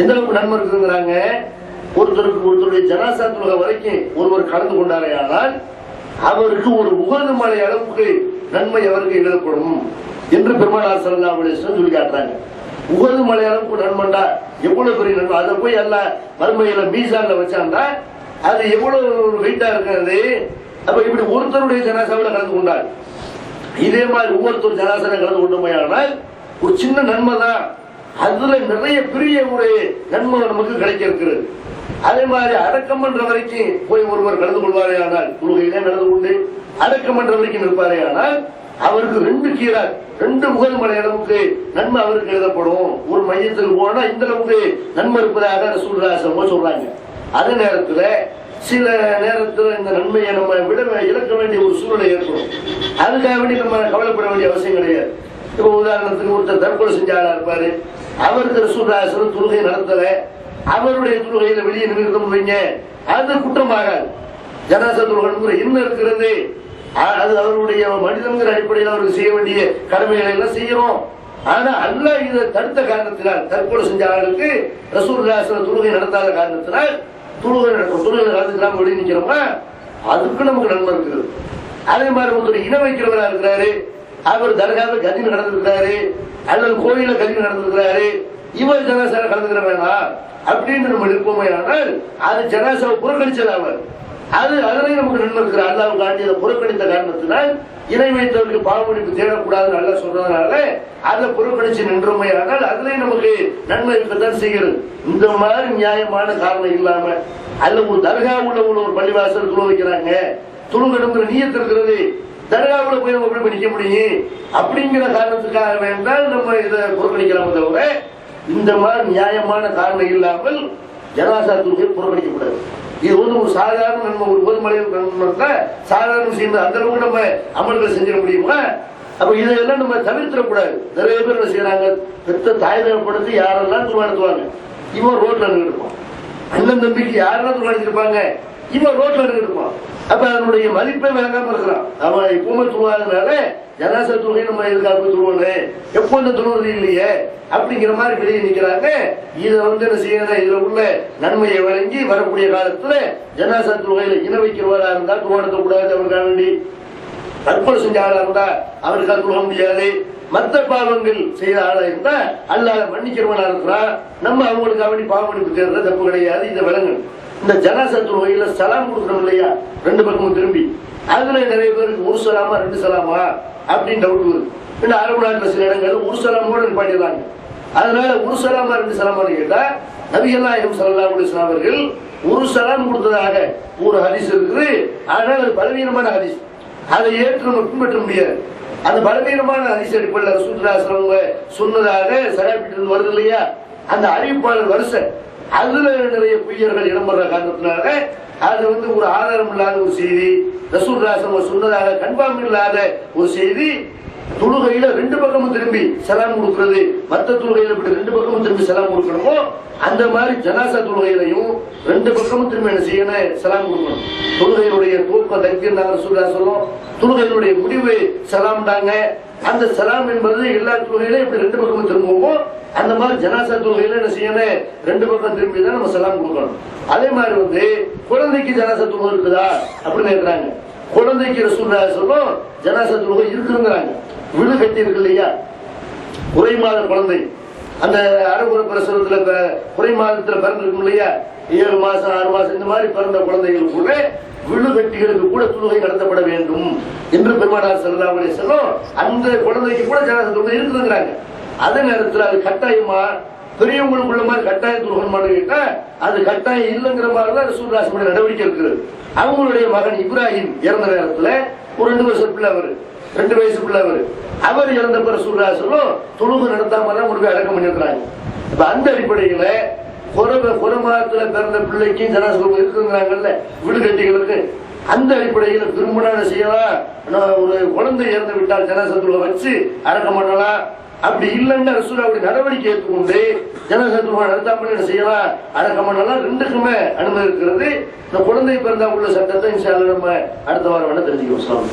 எந்த அளவுக்கு நன்மை இருக்குங்கிறாங்க? ஒருத்தருடைய ஜனாசா தொழுகை வரைக்கும் ஒருவர் கலந்து கொண்டாரே ஆனால் அவருக்கு ஒரு உகது மலை அளவுக்கு நன்மை அவருக்கு எழுதப்படும் என்று பெருமானார் ஸல்லல்லாஹு அலைஹி வஸல்லம் சொல்லி காட்டுறாங்க. உகது மலை அளவுக்கு நன்மண்டா எவ்வளவு பெரிய நன்மை. அதை போய் எல்லாம் மறுமையில மீசான்ல வச்சாண்டா அது எவ்வளவு வெயிட்டா இருக்கிறது. அப்ப இப்படி ஒருத்தருடைய ஜனாசாவில் கலந்து கொண்டார். இதே மாதிரி ஒவ்வொருத்தர் ஜனாசாவில் கலந்து கொண்டோமையானால் ஒரு சின்ன நன்மை தான், அதுல நிறைய பெரிய ஒரு நன்மை நமக்கு கிடைக்க இருக்கிறது. அதே மாதிரி அடக்கம் பண்ற வரைக்கும் போய் ஒருவர் கலந்து கொள்வாரே ஆனால், தொழுகையிலே நடந்து கொண்டு அடக்கம் பண்ற வரைக்கும் இருப்பாரே ஆனால் அவருக்கு 2 கீரார் 2 உகது மலை அளவுக்கு நன்மை அவருக்கு எழுதப்படும். ஒரு மையத்துக்கு போனா இந்த அளவுக்கு நன்மை இருப்பதாக ரசூலுல்லாஹி ஸல்லல்லாஹு அலைஹி வஸல்லம் சொல்றாங்க. அதே நேரத்தில் சில நேரத்தில் இந்த நன்மையை நம்ம இழக்க வேண்டிய ஒரு சூழ்நிலை ஏற்படும். அதுக்காக வேண்டி நம்ம கவலைப்பட வேண்டிய அவசியம் கிடையாது. இப்போ உதாரணத்துக்கு ஒருத்தர் தற்கொலை செஞ்ச ஆளா இருப்பாரு, அவருக்கு ரசூலுல்லாஹி ஸல்லல்லாஹு அலைஹி வஸல்லம் தொழுகை நடத்தல, அவருடைய தொழுகையில வெளியே நிறுத்தம் வைங்க, அது குற்றமாகாது. ஜனாசா தொழுகை என்ன இருக்கிறது, அது அவருடைய மனிதங்கிற அடிப்படையில் அவருக்கு செய்ய வேண்டிய கடமைகளை எல்லாம் செய்யறோம். ஆனா அல்லாஹ் இதை தடுத்த காரணத்தினால், தற்கொலை செஞ்ச ஆளுக்கு ரசூலுல்லாஹி ஸல்லல்லாஹு அலைஹி வஸல்லம் தொழுகை நடத்தாத காரணத்தினால் தொழுகை நடத்துக்கலாம் வெளியே நிக்கிறோமா, அதுக்கு நமக்கு நன்மை இருக்கிறது. அதே மாதிரி ஒருத்தர் இன வைக்கிறவரா இருக்கிறாரு, அவர் தர்காவை கதி நடந்திருக்கிறாரு அல்லது கோயில கதி நடந்திருக்கிறாரு, இவர் ஜனாசாவை கலந்துக்கிற வேணாம் அப்படின்னு நம்ம இருப்போமே. ஆனால் அது ஜனாசாவை புறக்கணிச்சது அவர், அது அதனை நமக்கு நன்மை இருக்கிற அல்லாஹ்வுக்கு ஆண்டி அதை புறக்கணித்த காரணத்தினால் இணை வைத்தவருக்கு பாவமன்னிப்பு தேடக்கூடாதுன்னு நல்லா சொல்றதுனால அதை புறக்கணிச்சு நின்றோமே. ஆனால் அதுலயும் நமக்கு நன்மை இருக்கத்தான் செய்கிறது. இந்த மாதிரி நியாயமான காரணம் இல்லாம அல்ல ஒரு தர்காவுல உள்ள ஒரு பள்ளிவாசல் துள வைக்கிறாங்க, துளுங்கணுங்கிற நீயத்து இருக்கிறது, தர்காவுல போய் நம்ம எப்படி நிக்க முடியும் அப்படிங்கிற காரணத்துக்காக வேண்டாம் நம்ம இதை புறக்கணிக்கலாமே தவிர இந்த மாதிரி நியாயமான காரணம் இல்லாமல் ஜனாசா தொழுகை புறக்கணிக்கக்கூடாது. இது வந்து ஒரு சாதாரண நம்ம ஒரு பொதுமலை சாதாரண விஷயம், அந்த அளவுக்கு நம்ம அமல்கள் செஞ்சிட முடியுமா? அப்ப இதெல்லாம் நம்ம தவிர்த்திடக்கூடாது. நிறைய பேர் என்ன செய்யறாங்க, பெற்ற தாய் தகப்படுத்தி யாரெல்லாம் துணை நடத்துவாங்க, இவன் ரோட்ல இருப்பான், அண்ணன் தம்பிக்கு யாரெல்லாம் துணை நடத்திருப்பாங்க, இவன் ரோட்ல இருப்பான். அப்ப அதனுடைய மதிப்பை விளங்காம இருக்கிறான். அவன் எப்பவுமே துருவாதனால ஜனாசா தொழுகை நம்ம எதுக்காக துருவணும், எப்போ இந்த துருவது இல்லையே அப்படிங்கிற மாதிரி வெளியே நிக்கிறாங்க. இதை வந்து என்ன செய்யணும், இதுல உள்ள நன்மையை வழங்கி வரக்கூடிய காலத்துல ஜனாசா தொழுகையில இன வைக்கிறவரா இருந்தா துருவணத்த கூடாது, அவருக்காக வேண்டி தற்கொலை செஞ்ச ஆளா இருந்தா அவருக்காக துருவ முடியாது, மற்ற பாவங்கள் செய்த ஆளா இருந்தா அல்லாஹ் மன்னிக்கிறவனா இருக்கிறா, நம்ம அவங்களுக்காக வேண்டி பாவ மன்னிப்பு தேடுறது தப்பு கிடையாது. இதை விளங்கணும். இந்த ஜனாசா தொழுகையில சலாம் கொடுக்கணும் இல்லையா, 2 பக்கமும் திரும்பி, அதுல நிறைய பேருக்கு ஒரு சலாமா 2 சலாமா அப்படின்னு டவுட் வருது. இந்த அரபு நாட்டில் சில இடங்கள் ஒரு சலாமோடு நிப்பாட்டிடுறாங்க. அதனால ஒரு சலாமா 2 சலாமான்னு கேட்டா நபிகள் நாயகம் ஸல்லல்லாஹு அலைஹி வஸல்லம் அவர்கள் ஒரு சலாம் கொடுத்ததாக ஒரு ஹதீஸ் இருக்குது. ஆனால் அது பலவீனமான ஹதீஸ், அதை ஏற்று நம்ம பின்பற்ற முடியாது. அந்த பலவீனமான ஹதீஸ் அடிப்படையில் ரசூலுல்லாஹி ஸல்லல்லாஹு அலைஹி வஸல்லம் சொன்னதாக சகாபிட்டு வருது இல்லையா, அந்த அறிவிப்பாளர் வரிசை அதுல நிறைய பொய்யர்கள் இடம்பெற காரணத்தினால அது வந்து ஒரு ஆதாரம் இல்லாத ஒரு செய்தி, ரசூலுல்லாஹி ஸல்லல்லாஹு அலைஹி வஸல்லம் சொன்னதாக கன்ஃபார்ம் இல்லாத ஒரு செய்தி. தொழுகையில 2 பக்கமும் திரும்பி சலாம் கொடுக்கிறது, மற்ற தொழுகையில இப்படி 2 பக்கமும் திரும்பி சலாம் கொடுக்கணுமோ அந்த மாதிரி ஜனாசா தொழுகையிலையும் 2 பக்கமும் திரும்பி என்ன செய்யணும், சலாம் கொடுக்கணும். தொழுகையினுடைய தூக்கம் தக்பீர் நாங்க ரசூலுல்லாஹி சொல்லும், தொழுகையினுடைய முடிவு சலாம்டாங்க. அந்த சலாம் என்பது எல்லா தொழுகையிலும் இப்படி 2 பக்கமும் திரும்புவோமோ அந்த மாதிரி ஜனாசா தொழுகையில என்ன செய்யணும், 2 பக்கம் திரும்பி தான் நம்ம சலாம் கொடுக்கணும். அதே மாதிரி வந்து குழந்தைக்கு ஜனாசா தொழுகை இருக்குதா அப்படின்னு கேட்கிறாங்க. குழந்தைக்கு ரசூலுல்லாஹி சொல்லும் ஜனாசா தொழுகை இருக்குங்கிறாங்க. விழு கட்டி இருக்கு இல்லையா, குறை மாத குழந்தை, அந்த அரைகுறை பிரசவத்துல குறை மாதத்துல பிறந்திருக்கும் இல்லையா, 7 மாசம் 6 மாசம் இந்த மாதிரி பிறந்த குழந்தைகள் கூட விழு கட்டிகளுக்கு கூட தொழுகை நடத்தப்பட வேண்டும் என்று பெருமானார் ஸல்லல்லாஹு அலைஹி வஸல்லம் அந்த குழந்தைக்கு கூட ஜனாசா தொழுகை இருக்குங்கிறாங்க. அதே நேரத்தில் அது கட்டாயமா பெரியவங்களுக்குள்ள மாதிரி கட்டாயம் தொழுகணுமான்னு கேட்டா அது கட்டாயம் இல்லைங்கிற மாதிரி தான் ரசூலுல்லாஹி ஸல்லல்லாஹு அலைஹி வஸல்லம் நடவடிக்கை இருக்குது. அவங்களுடைய மகன் இப்ராஹிம் இறந்த நேரத்துல ஒரு 2 வருஷம் பிள்ளை, அவர் 2 வயசு பிள்ளை, அவர் இறந்த பிறகு ரசூலுல்லாஹி ஸல்லல்லாஹு அலைஹி வஸல்லம் தொழுகை நடத்தாம தான் கொண்டு போய் அடக்கம் பண்ணிருக்கிறாங்க. இப்ப அந்த அடிப்படையில குறை மாதத்துல பிறந்த பிள்ளைக்கு ஜனாசா தொழுகை இருக்குங்கிறாங்கல்ல வீடு கட்டிகளுக்கு, அந்த அடிப்படையில் திருமணம் செய்யலாம், ஒரு குழந்தை இறந்து விட்டால் ஜனாசா தொழுகை வச்சு அடக்கம் பண்ணலாம். அப்படி இல்லைன்னா ரசூலுல்லாஹி நடவடிக்கை ஏற்றுக்கொண்டு ஜனாசா தொழுகை நடத்தாமல் என்ன செய்யலாம், அடக்கம் பண்ணலாம். 2க்குமே அனுமதி இருக்கிறது. இந்த குழந்தை பிறந்தா உள்ள சட்டத்தை இன்ஷா அல்லாஹ் நம்ம அடுத்த வாரம் வேணா தெரிஞ்சுக்குவோம்.